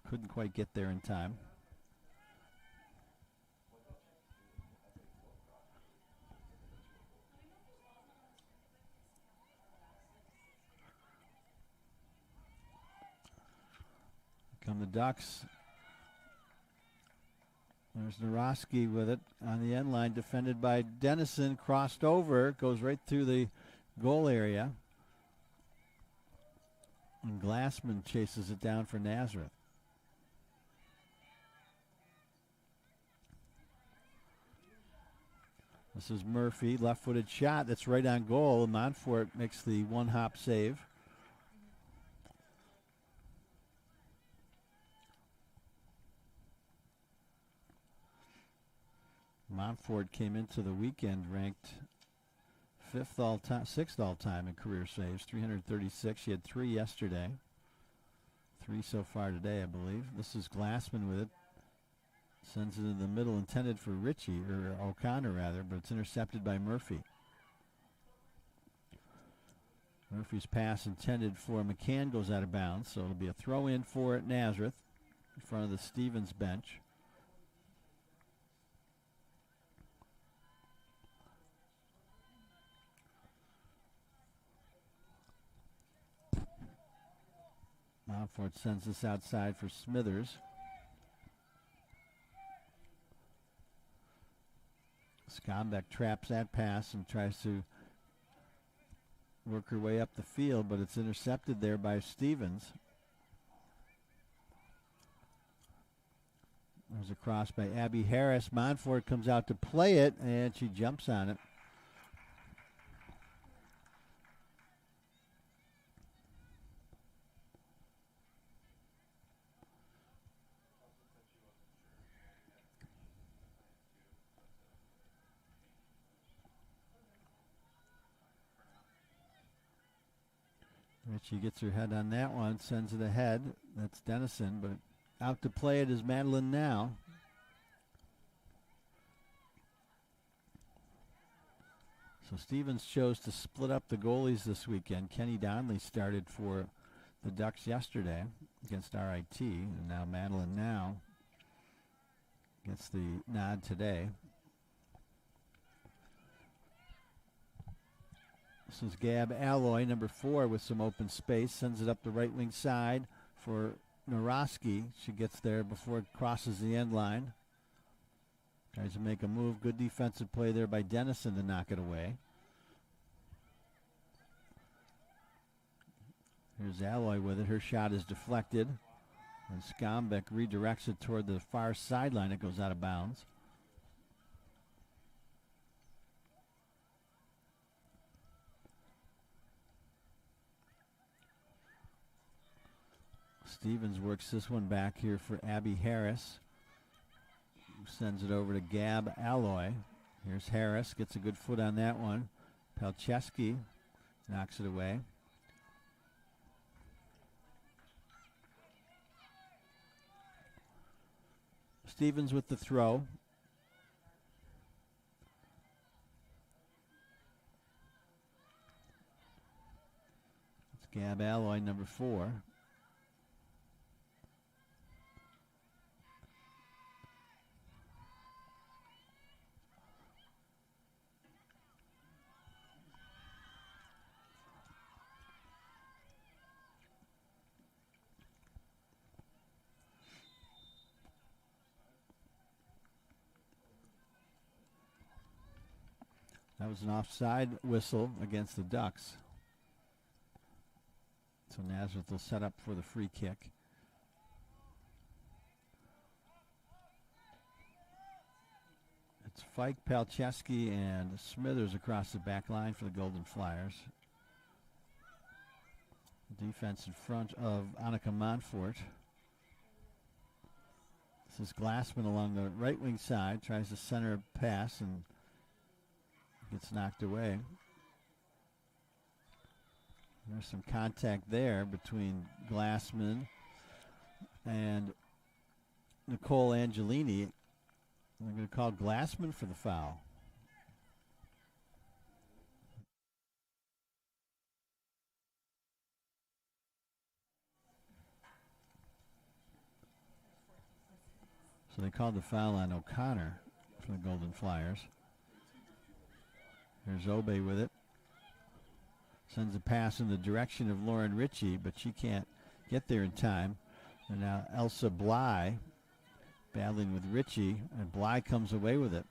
couldn't quite get there in time. Come the Ducks. There's Narosky with it on the end line, defended by Dennison, crossed over, goes right through the goal area. And Glassman chases it down for Nazareth. This is Murphy, left-footed shot that's right on goal. Montfort makes the one-hop save. Montfort came into the weekend ranked 5th all-time, 6th all-time in career saves, 336. She had 3 yesterday. 3 so far today, I believe. This is Glassman with it. Sends it in the middle, intended for Ritchie, or O'Connor rather, but it's intercepted by Murphy. Murphy's pass intended for McCann goes out of bounds, so it'll be a throw-in for Nazareth in front of the Stevens bench. Montfort sends this outside for Smithers. Skombeck traps that pass and tries to work her way up the field, but it's intercepted there by Stevens. There's a cross by Abby Harris. Montfort comes out to play it, and she jumps on it. Ritchie gets her head on that one, sends it ahead. That's Dennison, but out to play it is Madeline now. So Stevens chose to split up the goalies this weekend. Kenny Donnelly started for the Ducks yesterday against RIT, and now Madeline now gets the nod today. This is Gab Alloy, number 4, with some open space. Sends it up the right wing side for Naroski. She gets there before it crosses the end line. Tries to make a move. Good defensive play there by Dennison to knock it away. Here's Alloy with it. Her shot is deflected. And Skombeck redirects it toward the far sideline. It goes out of bounds. Stevens works this one back here for Abby Harris, who sends it over to Gab Alloy. Here's Harris, gets a good foot on that one. Pelcheski knocks it away. Stevens with the throw. It's Gab Alloy, number 4. That was an offside whistle against the Ducks. So Nazareth will set up for the free kick. It's Fike, Palczewski, and Smithers across the back line for the Golden Flyers. Defense in front of Annika Montfort. This is Glassman along the right wing side. Tries to center a pass and gets knocked away. There's some contact there between Glassman and Nicole Angelini. They're going to call Glassman for the foul. So they called the foul on O'Connor for the Golden Flyers. There's Obe with it. Sends a pass in the direction of Lauren Ritchie, but she can't get there in time. And now Elsa Bly battling with Ritchie, and Bly comes away with it.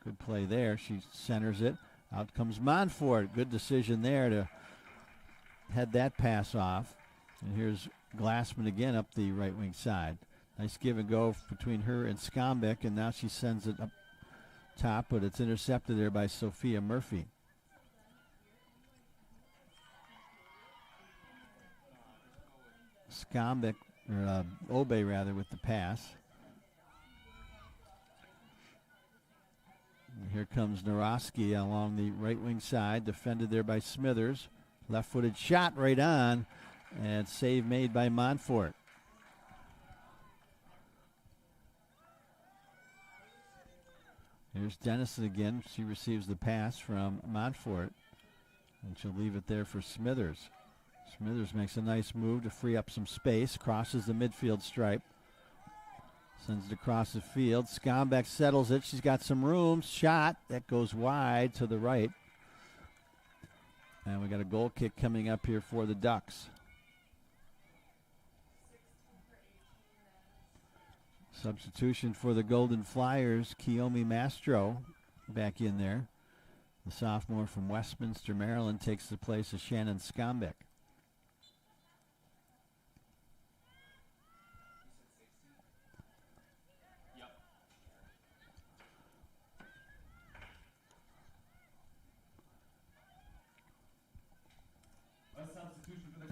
Good play there. She centers it. Out comes Montfort. Good decision there to head that pass off. And here's Glassman again up the right wing side. Nice give and go between her and Skombeck, and now she sends it up top, but it's intercepted there by Sophia Murphy. Skombeck, or Obe rather, with the pass. And here comes Naroski along the right wing side, defended there by Smithers. Left-footed shot right on, and save made by Montfort. Here's Dennison again. She receives the pass from Montfort, and she'll leave it there for Smithers. Smithers makes a nice move to free up some space, crosses the midfield stripe, sends it across the field. Skombeck settles it. She's got some room. Shot. That goes wide to the right. And we got a goal kick coming up here for the Ducks. Substitution for the Golden Flyers, Kiyomi Mastro back in there. The sophomore from Westminster, Maryland, takes the place of Shannon Skombeck.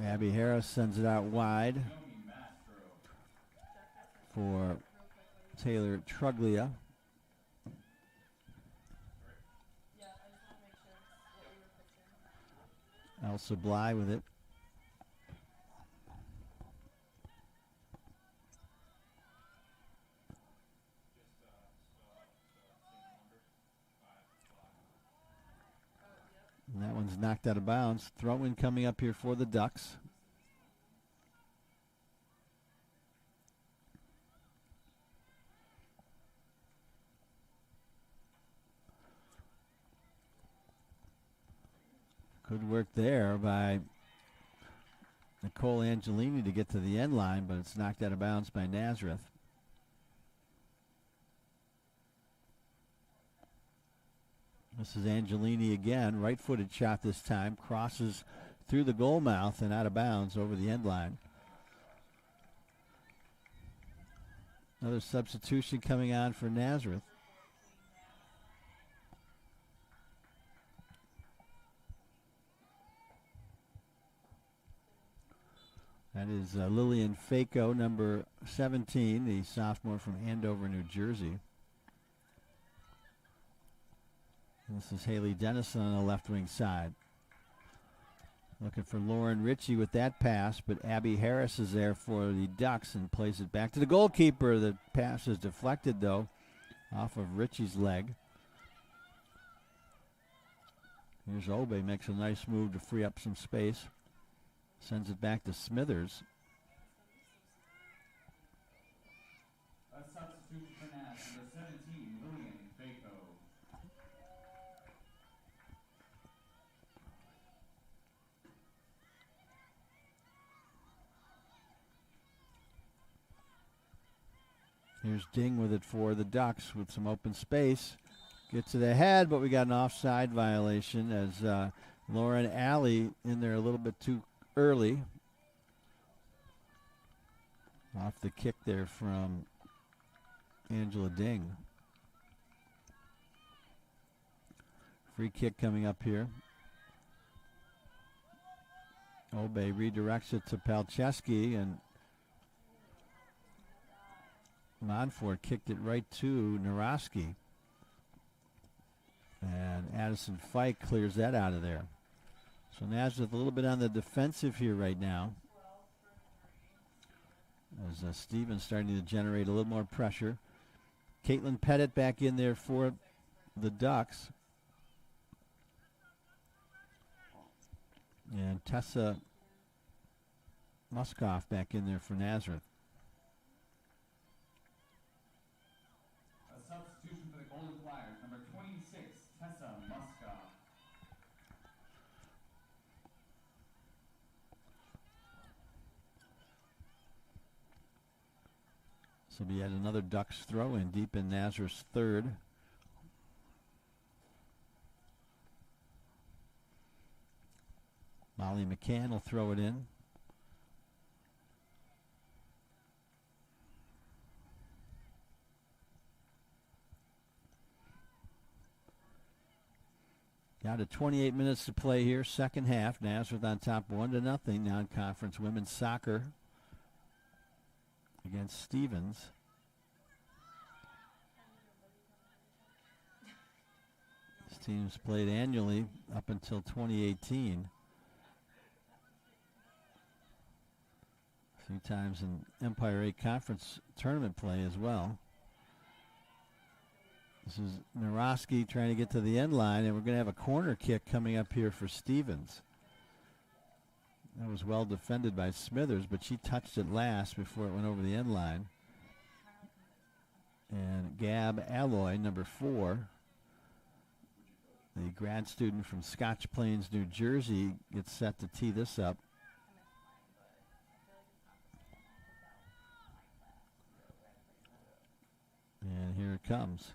Abby Harris sends it out wide for Taylor Truglia. Elsa Bly with it. And that one's knocked out of bounds. Throw-in coming up here for the Ducks. Good work there by Nicole Angelini to get to the end line, but it's knocked out of bounds by Nazareth. This is Angelini again, right-footed shot this time, crosses through the goal mouth and out of bounds over the end line. Another substitution coming on for Nazareth. That is Lillian Faco, number 17, the sophomore from Andover, New Jersey. This is Haley Dennison on the left wing side. Looking for Lauren Ritchie with that pass, but Abby Harris is there for the Ducks and plays it back to the goalkeeper. The pass is deflected, though, off of Ritchie's leg. Here's Obe, makes a nice move to free up some space. Sends it back to Smithers. A substitution for Nash, number 17, Lillian Faco. Here's Ding with it for the Ducks with some open space. Gets to the head, but we got an offside violation as Lauren Alley in there a little bit too early. Off the kick there from Angela Ding. Free kick coming up here. Obe redirects it to Palczewski, and Monfort kicked it right to Naroski. And Addison Fike clears that out of there. So Nazareth a little bit on the defensive here right now. As Stevens starting to generate a little more pressure. Caitlin Pettit back in there for the Ducks. And Tessa Muskoff back in there for Nazareth. A substitution for the Golden Flyers, number 26, Tessa Muskoff. So we had another Ducks throw in deep in Nazareth's third. Molly McCann will throw it in. Down to 28 minutes to play here, second half. Nazareth on top 1-0, non-conference women's soccer against Stevens. This team's played annually up until 2018. A few times in Empire 8 Conference tournament play as well. This is Naroski trying to get to the end line, and we're going to have a corner kick coming up here for Stevens. That was well defended by Smithers, but she touched it last before it went over the end line. And Gab Alloy, number 4, the grad student from Scotch Plains, New Jersey, gets set to tee this up. And here it comes.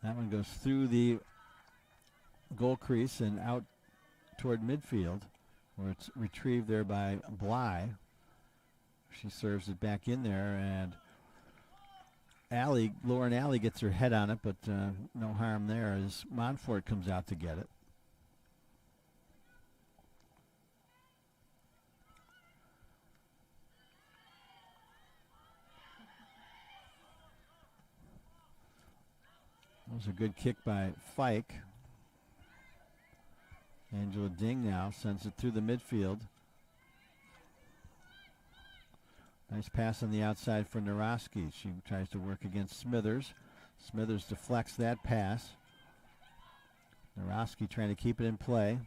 That one goes through the goal crease and out toward midfield, where it's retrieved there by Bly. She serves it back in there, and Lauren Alley gets her head on it, but no harm there as Monfort comes out to get it. That was a good kick by Fike. Angela Ding now sends it through the midfield. Nice pass on the outside for Naroski. She tries to work against Smithers. Smithers deflects that pass. Naroski trying to keep it in play.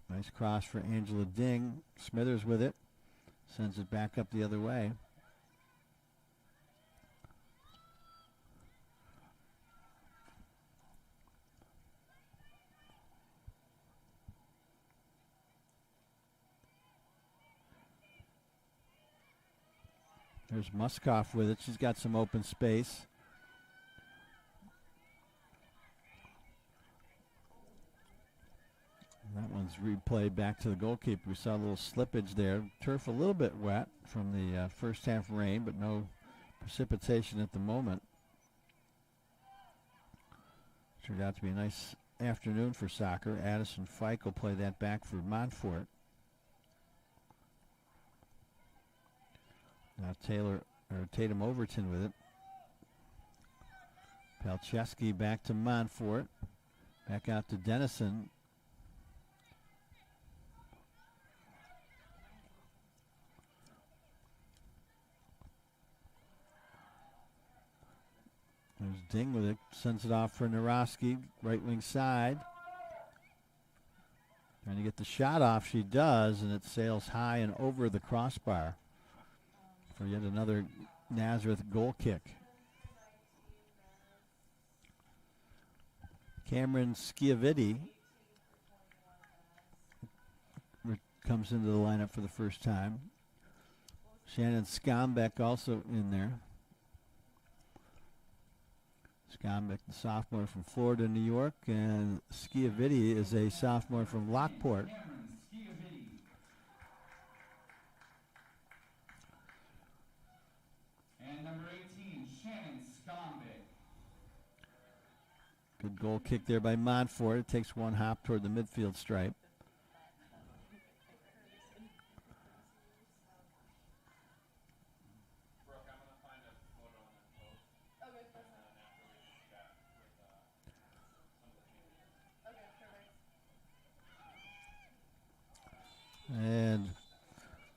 Nice cross for Angela Ding. Smithers with it. Sends it back up the other way. There's Muskoff with it. She's got some open space. That one's replayed back to the goalkeeper. We saw a little slippage there. Turf a little bit wet from the first half rain, but no precipitation at the moment. Turned out to be a nice afternoon for soccer. Addison Fike will play that back for Montfort. Now Tatum Overton with it. Palczewski back to Montfort. Back out to Dennison. There's Ding with it. Sends it off for Narowski. Right wing side. Trying to get the shot off. She does, and it sails high and over the crossbar for yet another Nazareth goal kick. Cameron Schiaviti comes into the lineup for the first time. Shannon Skombeck also in there. Skombeck, the sophomore from Florida, New York, and Schiaviti is a sophomore from Lockport. And number 18, Shannon Skombeck. Good goal kick there by Montfort. It takes one hop toward the midfield stripe. And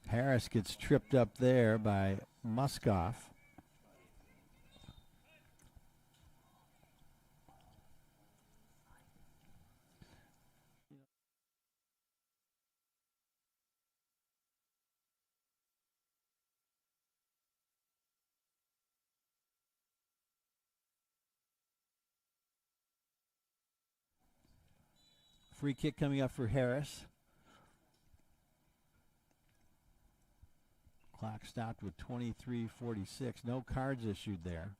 Harris gets tripped up there by Muskoff. Free kick coming up for Harris. Clock stopped with 23:46. No cards issued there.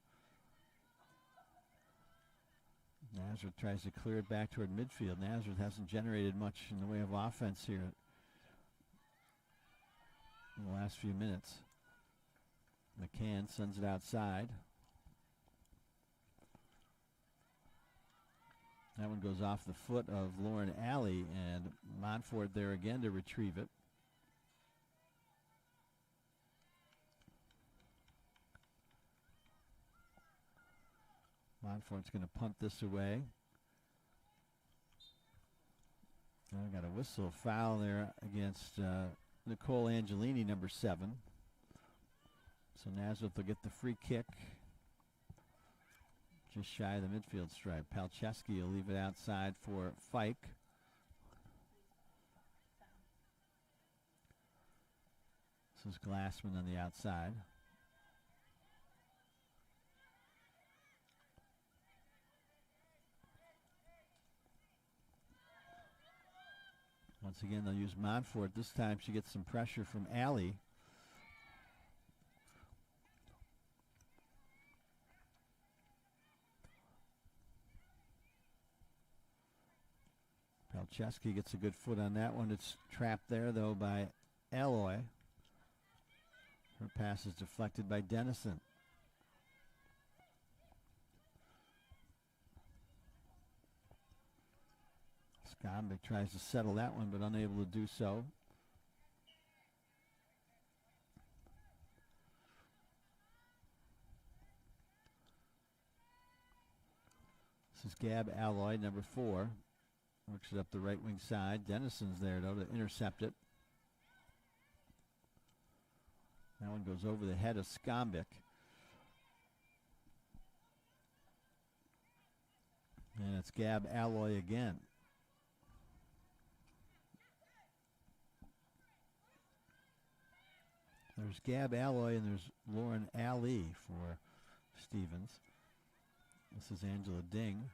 Nazareth tries to clear it back toward midfield. Nazareth hasn't generated much in the way of offense here in the last few minutes. McCann sends it outside. That one goes off the foot of Lauren Alley, and Montfort there again to retrieve it. Montfort's going to punt this away. I got a whistle foul there against Nicole Angelini, number 7. So Nazareth will get the free kick just shy of the midfield stripe. Palczewski will leave it outside for Fike. This is Glassman on the outside. Once again, they'll use Montfort. This time she gets some pressure from Alley. Palczewski gets a good foot on that one. It's trapped there, though, by Alloy. Her pass is deflected by Dennison. Skombeck tries to settle that one, but unable to do so. This is Gab Alloy, number 4. Works it up the right wing side. Dennison's there, though, to intercept it. That one goes over the head of Skombeck. And it's Gab Alloy again. There's Gab Alloy and there's Lauren Alley for Stevens. This is Angela Ding.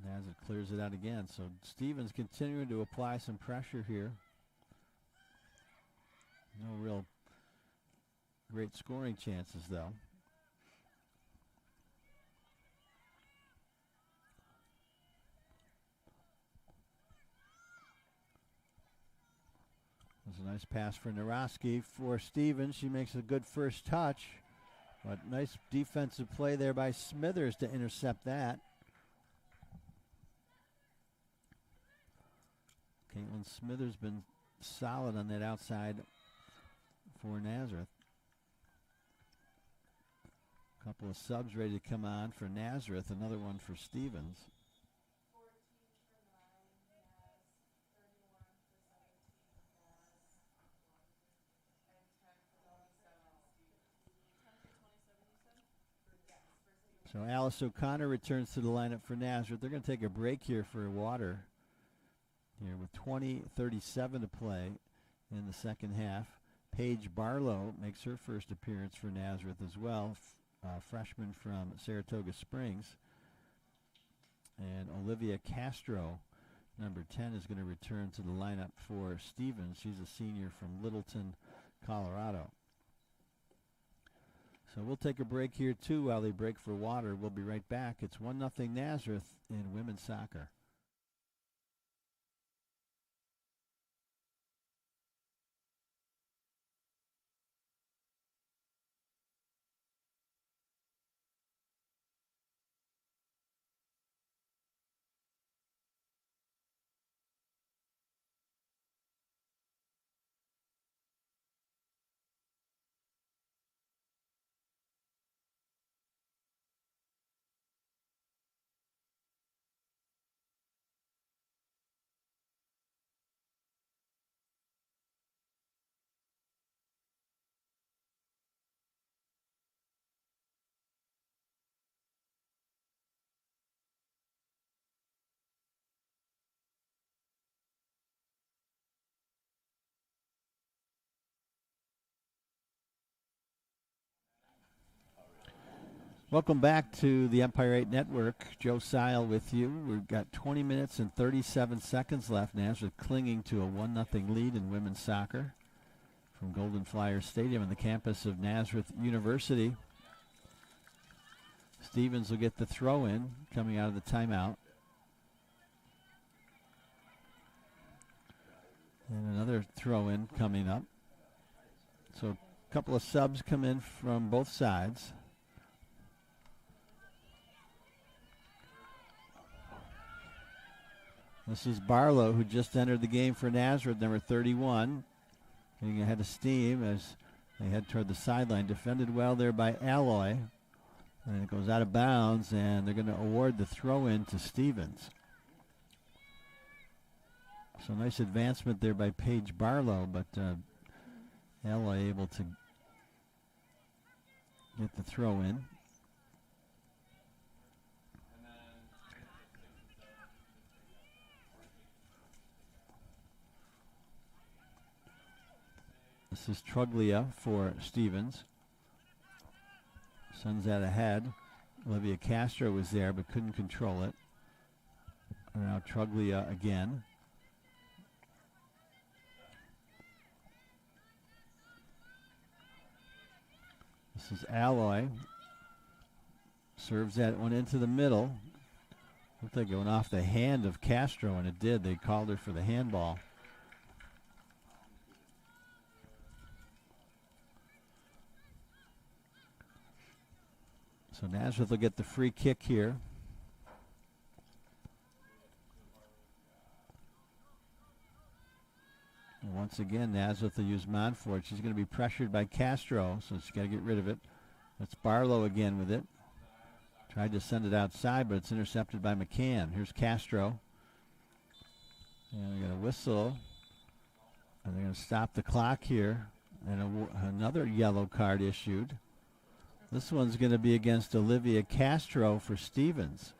Nazareth clears it out again. So Stevens continuing to apply some pressure here. No real great scoring chances, though. There's a nice pass for Naroski for Stevens. She makes a good first touch, but nice defensive play there by Smithers to intercept that. Caitlin Smithers been solid on that outside for Nazareth. A couple of subs ready to come on for Nazareth, another one for Stevens. So Alice O'Connor returns to the lineup for Nazareth. They're going to take a break here for water here with 20:37 to play in the second half. Paige Barlow makes her first appearance for Nazareth as well, freshman from Saratoga Springs. And Olivia Castro, number 10, is going to return to the lineup for Stevens. She's a senior from Littleton, Colorado. So we'll take a break here, too, while they break for water. We'll be right back. It's 1-0 Nazareth in women's soccer. Welcome back to the Empire 8 Network. Joe Seil with you. We've got 20 minutes and 37 seconds left. Nazareth clinging to a 1-0 lead in women's soccer from Golden Flyers Stadium on the campus of Nazareth University. Stevens will get the throw in coming out of the timeout. And another throw in coming up. So a couple of subs come in from both sides. This is Barlow, who just entered the game for Nazareth, number 31. Getting ahead of steam as they head toward the sideline. Defended well there by Alloy. And it goes out of bounds, and they're going to award the throw-in to Stevens. So nice advancement there by Paige Barlow, but Alloy able to get the throw-in. This is Truglia for Stevens. Sends that ahead. Olivia Castro was there but couldn't control it. And now Truglia again. This is Alloy. Serves that one into the middle. Looked like it went off the hand of Castro, and it did. They called her for the handball. So Nazareth will get the free kick here. And once again, Nazareth will use Montfort. She's going to be pressured by Castro, so she's got to get rid of it. That's Barlow again with it. Tried to send it outside, but it's intercepted by McCann. Here's Castro. And they're going to whistle. And they're going to stop the clock here. And another yellow card issued. This one's going to be against Olivia Castro for Stevens.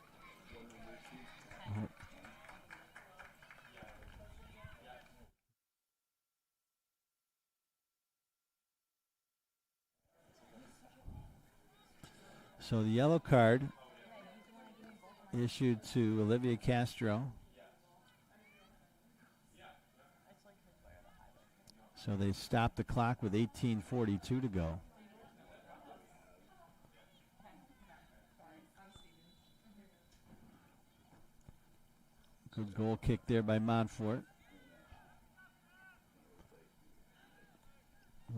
So the yellow card issued to Olivia Castro. So they stopped the clock with 18:42 to go. Good goal kick there by Montfort.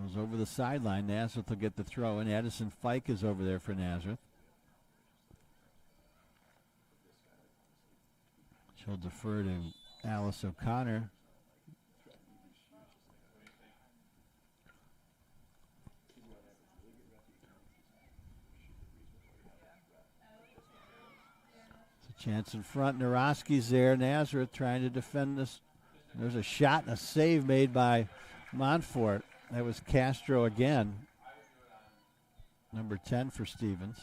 Goes over the sideline. Nazareth will get the throw, and Addison Fike is over there for Nazareth. She'll defer to Alice O'Connor. It's a chance in front. Naroski's there. Nazareth trying to defend this. There's a shot and a save made by Montfort. That was Castro again. Number 10 for Stevens.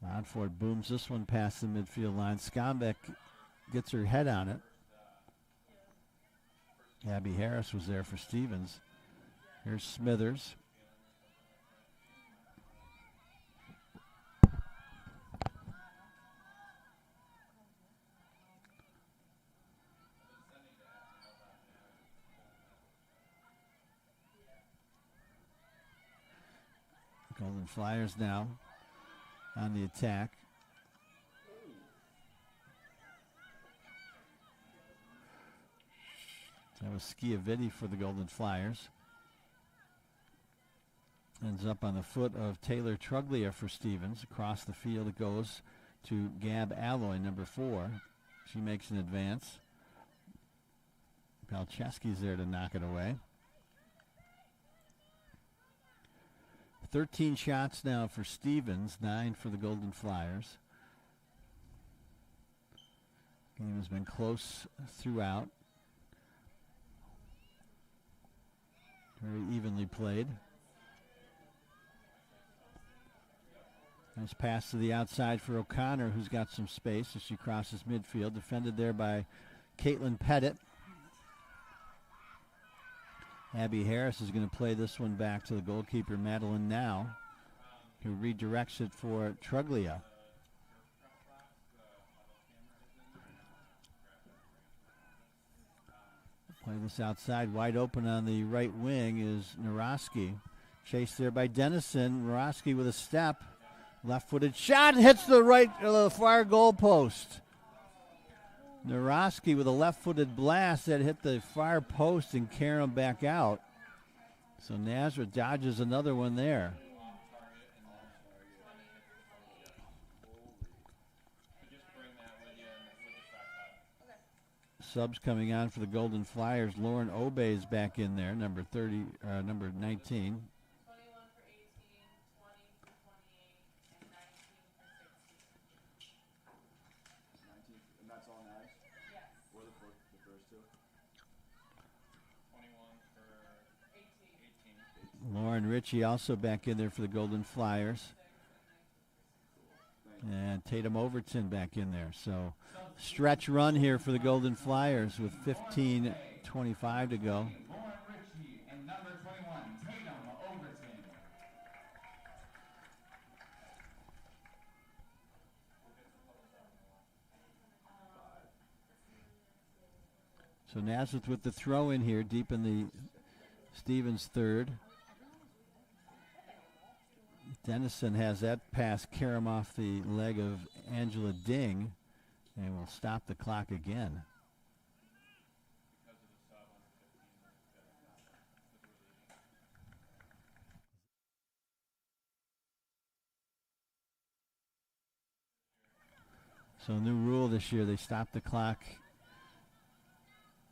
Montfort booms this one past the midfield line. Skombeck gets her head on it. Abby Harris was there for Stevens. Here's Smithers. Golden Flyers now on the attack. That was Schiavitti for the Golden Flyers. Ends up on the foot of Taylor Truglia for Stevens. Across the field it goes to Gab Alloy, number 4. She makes an advance. Palczewski's there to knock it away. 13 shots now for Stevens, 9 for the Golden Flyers. Game has been close throughout. Very evenly played. Nice pass to the outside for O'Connor, who's got some space as she crosses midfield. Defended there by Caitlin Pettit. Abby Harris is going to play this one back to the goalkeeper, Madeline Now, who redirects it for Truglia. Play this outside. Wide open on the right wing is Naroski. Chased there by Dennison. Naroski with a step. Left-footed shot and hits the far goal post. Naroski with a left-footed blast that hit the far post and carried him back out. So Nazareth dodges another one there. Subs coming on for the Golden Flyers. Lauren Obey is back in there, number 19. Lauren Ritchie also back in there for the Golden Flyers. And Tatum Overton back in there. So stretch run here for the Golden Flyers with 15:25 to go. So Nazareth with the throw in here deep in the Stevens third. Dennison has that pass carry him off the leg of Angela Ding and will stop the clock again. So new rule this year, they stop the clock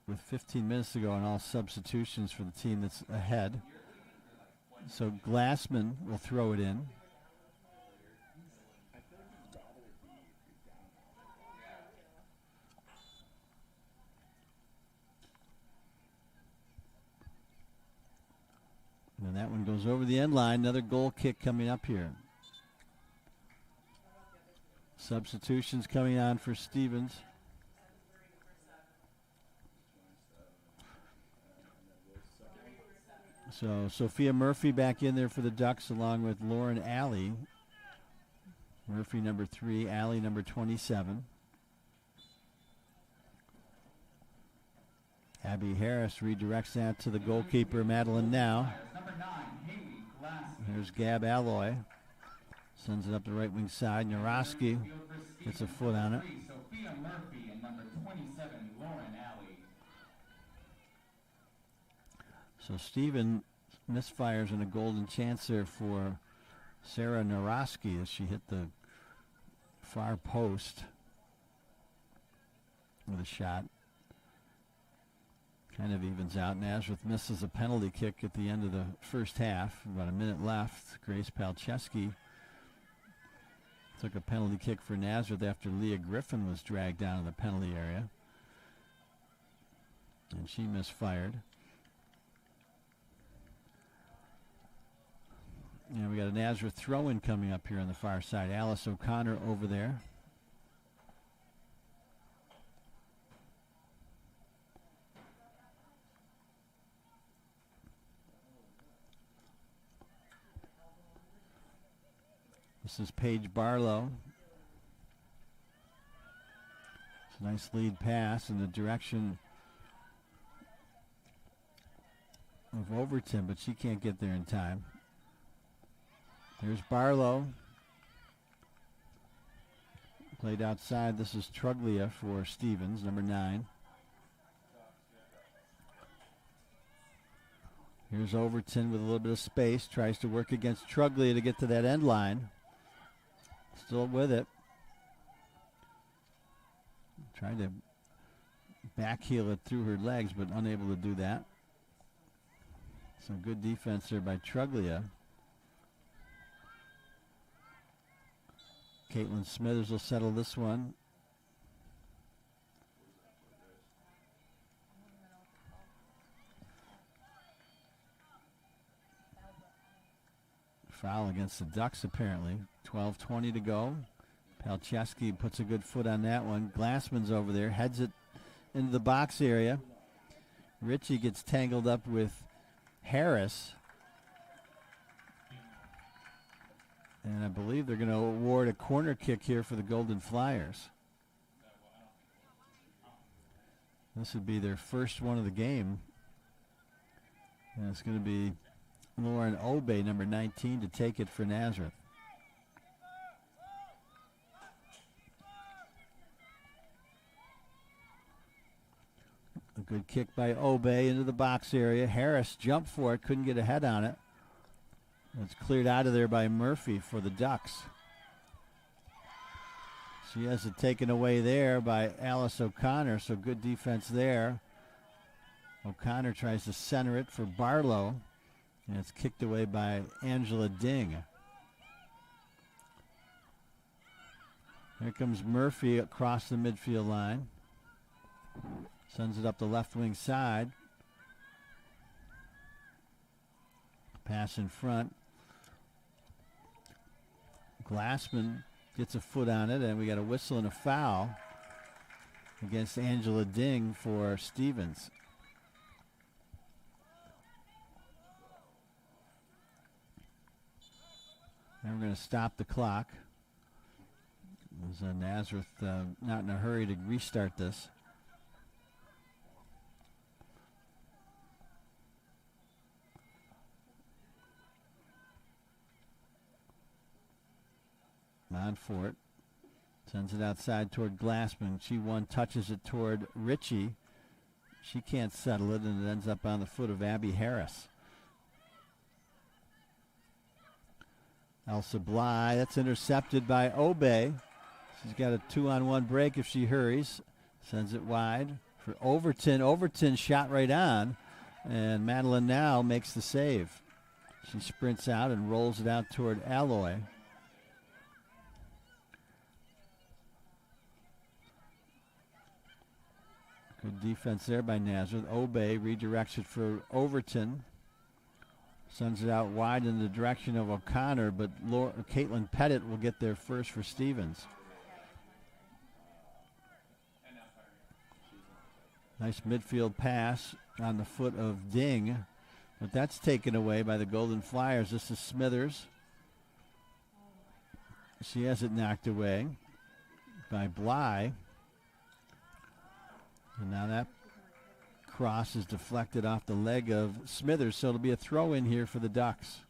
with 15 minutes to go on all substitutions for the team that's ahead. So Glassman will throw it in. And that one goes over the end line. Another goal kick coming up here. Substitutions coming on for Stevens. So Sophia Murphy back in there for the Ducks along with Lauren Alley. Murphy number 3, Alley number 27. Abby Harris redirects that to the goalkeeper, Madeline Now. Here's Gab Alloy. Sends it up the right wing side. Naroski gets a foot on it. Sophia Murphy and number 27, Lauren Alley. So Steven misfires in a golden chance there for Sarah Naroski as she hit the far post with a shot. Kind of evens out. Nazareth misses a penalty kick at the end of the first half. About a minute left. Grace Palczewski took a penalty kick for Nazareth after Leah Griffin was dragged down in the penalty area. And she misfired. And we got a Nazareth throw-in coming up here on the far side. Alice O'Connor over there. This is Paige Barlow. It's a nice lead pass in the direction of Overton, but she can't get there in time. There's Barlow. Played outside. This is Truglia for Stevens, number 9. Here's Overton with a little bit of space. Tries to work against Truglia to get to that end line. Still with it. Trying to backheel it through her legs, but unable to do that. Some good defense there by Truglia. Caitlin Smithers will settle this one. Foul against the Ducks, apparently. 12:20 to go. Palczewski puts a good foot on that one. Glassman's over there, heads it into the box area. Ritchie gets tangled up with Harris. And I believe they're going to award a corner kick here for the Golden Flyers. This would be their first one of the game. And it's going to be Lauren Obey, number 19, to take it for Nazareth. A good kick by Obey into the box area. Harris jumped for it, couldn't get a head on it. It's cleared out of there by Murphy for the Ducks. She has it taken away there by Alice O'Connor, so good defense there. O'Connor tries to center it for Barlow, and it's kicked away by Angela Ding. Here comes Murphy across the midfield line. Sends it up the left wing side. Pass in front. Glassman gets a foot on it, and we got a whistle and a foul against Angela Ding for Stevens. And we're going to stop the clock. There's Nazareth not in a hurry to restart this. Monfort sends it outside toward Glassman. She touches it toward Ritchie. She can't settle it, and it ends up on the foot of Abby Harris. Elsa Bly, that's intercepted by Obey. She's got a 2-on-1 break if she hurries. Sends it wide for Overton. Overton shot right on, and Madeline now makes the save. She sprints out and rolls it out toward Alloy. Good defense there by Nazareth. Obey redirects it for Overton. Sends it out wide in the direction of O'Connor, but Caitlin Pettit will get there first for Stevens. Nice midfield pass on the foot of Ding, but that's taken away by the Golden Flyers. This is Smithers. She has it knocked away by Bly. And now that cross is deflected off the leg of Smithers, so it'll be a throw in here for the Ducks.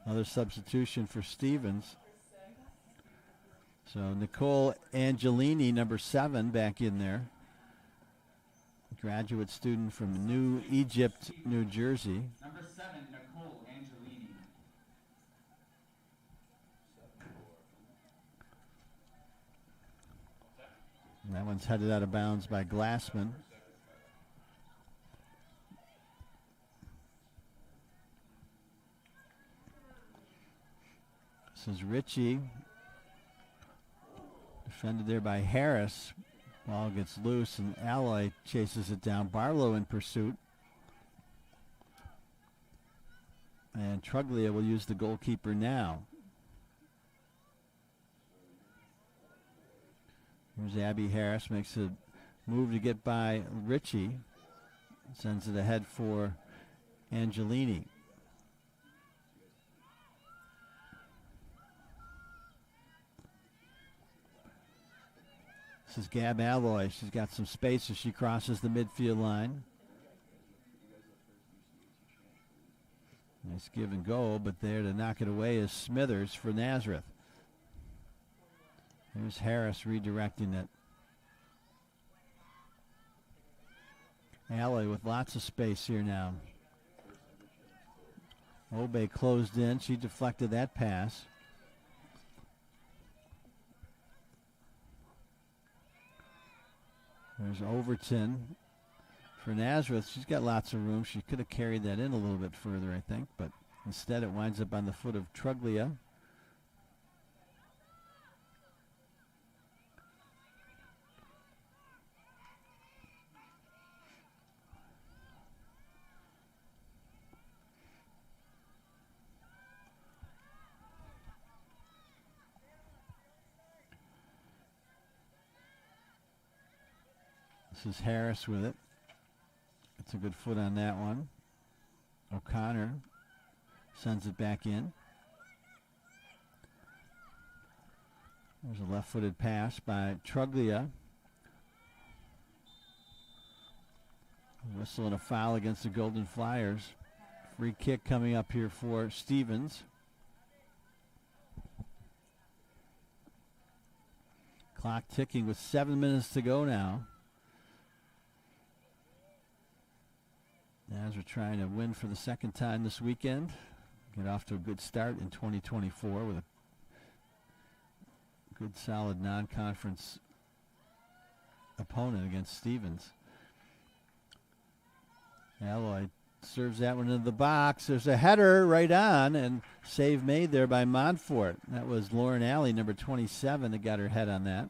Another substitution for Stevens. So Nicole Angelini, number 7, back in there. Graduate student from New Egypt, New Jersey. Number 7, Nicole Angelini. And that one's headed out of bounds by Glassman. This is Ritchie. Defended there by Harris. Ball gets loose and Alloy chases it down. Barlow in pursuit. And Truglia will use the goalkeeper now. Here's Abby Harris, makes a move to get by Ritchie. Sends it ahead for Angelini. This is Gab Alloy. She's got some space as she crosses the midfield line. Nice give and go, but there to knock it away is Smithers for Nazareth. Here's Harris redirecting it. Alloy with lots of space here now. Obey closed in. She deflected that pass. There's Overton for Nazareth. She's got lots of room. She could have carried that in a little bit further, I think, but instead it winds up on the foot of Truglia. This is Harris with it. It's a good foot on that one. O'Connor sends it back in. There's a left-footed pass by Truglia. A whistle and a foul against the Golden Flyers. Free kick coming up here for Stevens. Clock ticking with 7 minutes to go now. As we're trying to win for the second time this weekend, get off to a good start in 2024 with a good, solid non-conference opponent against Stevens. Alloy serves that one into the box. There's a header right on, and save made there by Montfort. That was Lauren Alley, number 27, that got her head on that.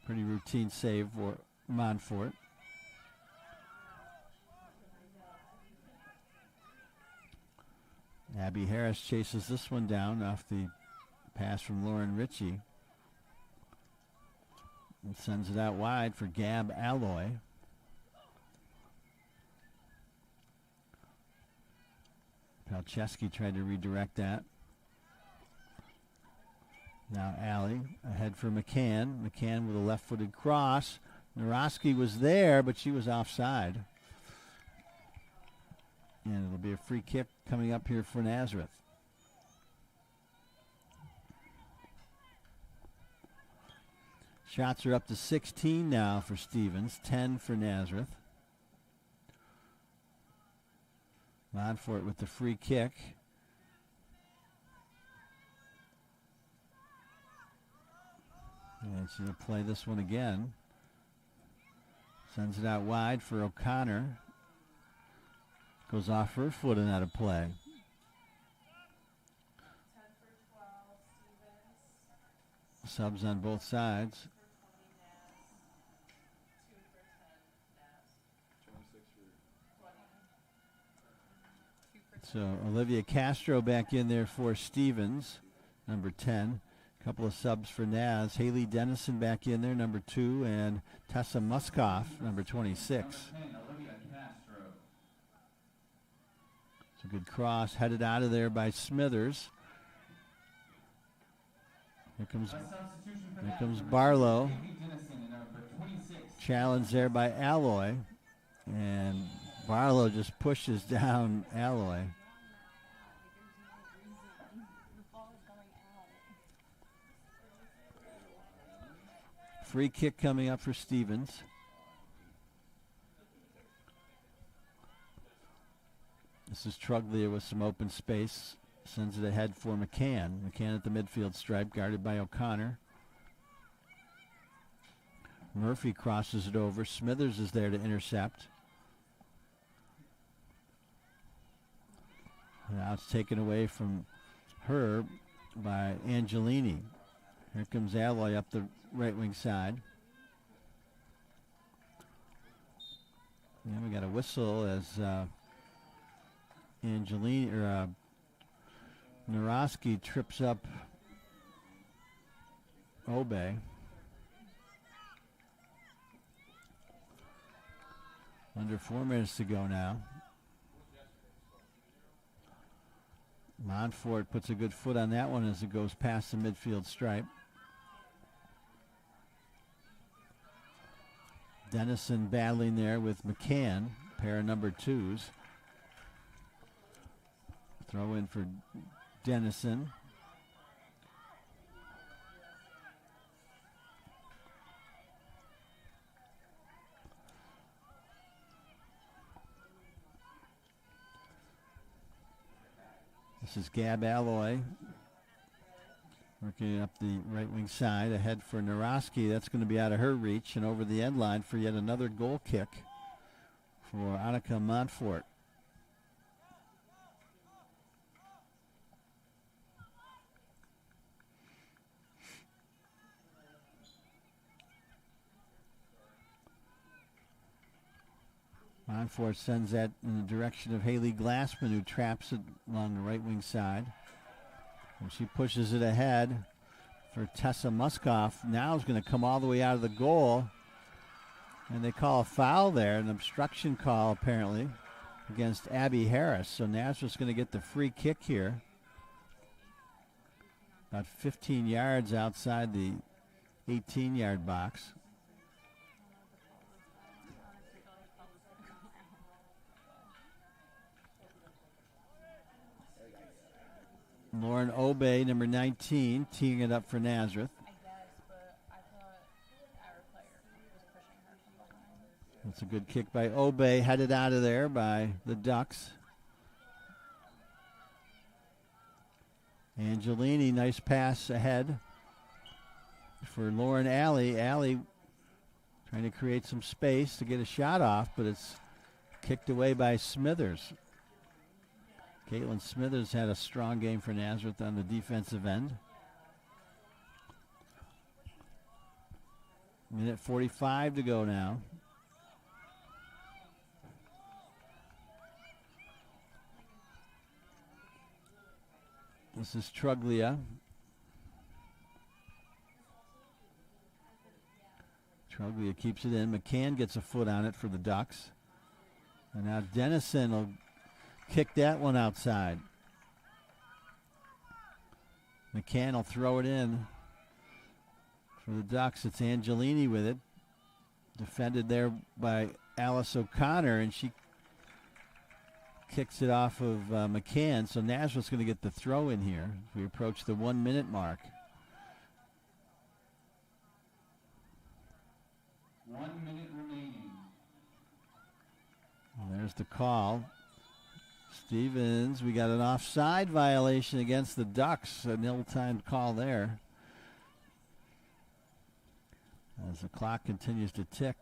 Pretty routine save for Montfort. Abby Harris chases this one down off the pass from Lauren Ritchie. And sends it out wide for Gab Alloy. Palczewski tried to redirect that. Now Alley ahead for McCann. McCann with a left-footed cross. Naroski was there, but she was offside. And it'll be a free kick coming up here for Nazareth. Shots are up to 16 now for Stevens, 10 for Nazareth. Montfort with the free kick. And she'll play this one again. Sends it out wide for O'Connor. Goes off her foot and out of play. 10 for 12, Stevens. Subs on both sides. For 20 Naz, 2 for 10. So Olivia Castro back in there for Stevens, number 10. Couple of subs for Naz. Haley Dennison back in there, number 2, and Tessa Muskoff, number 26. Number 10, Olivia Castro. It's a good cross, headed out of there by Smithers. Here comes Barlow. Haley Dennison, number 26. Challenge there by Alloy. And Barlow just pushes down Alloy. Free kick coming up for Stevens. This is Truglia with some open space. Sends it ahead for McCann. McCann at the midfield stripe, guarded by O'Connor. Murphy crosses it over. Smithers is there to intercept. Now it's taken away from her by Angelini. Here comes Alloy up the right wing side. And we got a whistle as Angelini or Naroski trips up Obey. Under 4 minutes to go now. Montfort puts a good foot on that one as it goes past the midfield stripe. Dennison battling there with McCann, pair of number 2s. Throw in for Dennison. This is Gab Alloy working up the right wing side ahead for Naroski. That's going to be out of her reach and over the end line for yet another goal kick for Annika Montfort. Montfort sends that in the direction of Haley Glassman, who traps it along the right wing side. And she pushes it ahead for Tessa Muskoff. Now is going to come all the way out of the goal. And they call a foul there, an obstruction call apparently, against Abby Harris. So Nazareth's going to get the free kick here. About 15 yards outside the 18-yard box. Lauren Obey, number 19, teeing it up for Nazareth. I guess, but I thought our player was pushing her from behind. That's a good kick by Obey, headed out of there by the Ducks. Angelini, nice pass ahead for Lauren Alley. Alley trying to create some space to get a shot off, but it's kicked away by Smithers. Caitlin Smithers had a strong game for Nazareth on the defensive end. Minute 45 to go now. This is Truglia. Truglia keeps it in. McCann gets a foot on it for the Ducks. And now Dennison will kick that one outside. McCann will throw it in for the Ducks. It's Angelini with it. Defended there by Alice O'Connor, and she kicks it off of McCann. So Nazareth's going to get the throw in here as we approach the 1 minute mark. 1 minute remaining. Well, there's the call. Stevens, we got an offside violation against the Ducks. An ill-timed call there. As the clock continues to tick.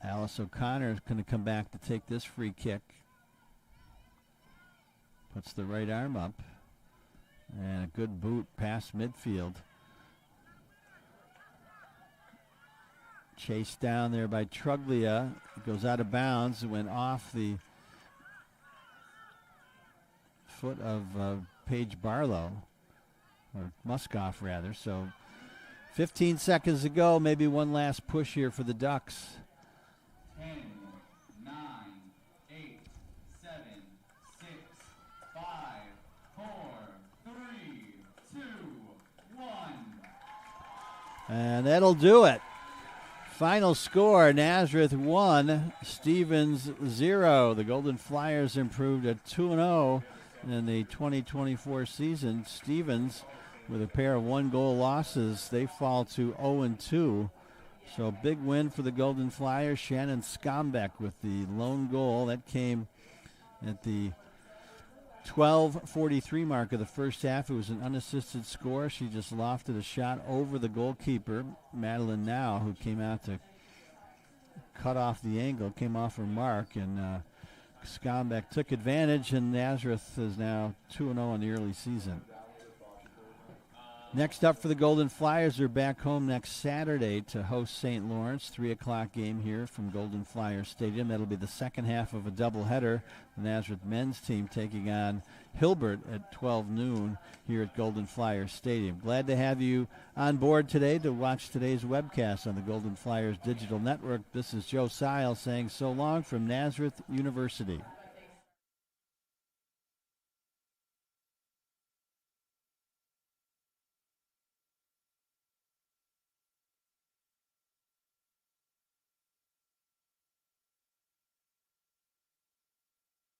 Alice O'Connor is going to come back to take this free kick. Puts the right arm up. And a good boot past midfield. Chased down there by Truglia. It goes out of bounds. It went off the foot of Paige Barlow, or Muskoff rather. So 15 seconds to go. Maybe one last push here for the Ducks. 10, 9, 8, 7, 6, 5, 4, 3, 2, 1. And that'll do it. Final score, Nazareth 1, Stevens 0. The Golden Flyers improved to 2-0 in the 2024 season. Stevens, with a pair of one-goal losses, they fall to 0-2. So big win for the Golden Flyers. Shannon Skombeck with the lone goal. That came at the 12:43 mark of the first half. It was an unassisted score. She just lofted a shot over the goalkeeper, Madeline Now, who came out to cut off the angle, came off her mark, and Skombeck took advantage, and Nazareth is now 2-0 in the early season. Next up for the Golden Flyers, they're back home next Saturday to host St. Lawrence. 3 o'clock game here from Golden Flyer Stadium. That'll be the second half of a doubleheader. The Nazareth men's team taking on Hilbert at 12 noon here at Golden Flyer Stadium. Glad to have you on board today to watch today's webcast on the Golden Flyers Digital Network. This is Joe Sile saying so long from Nazareth University.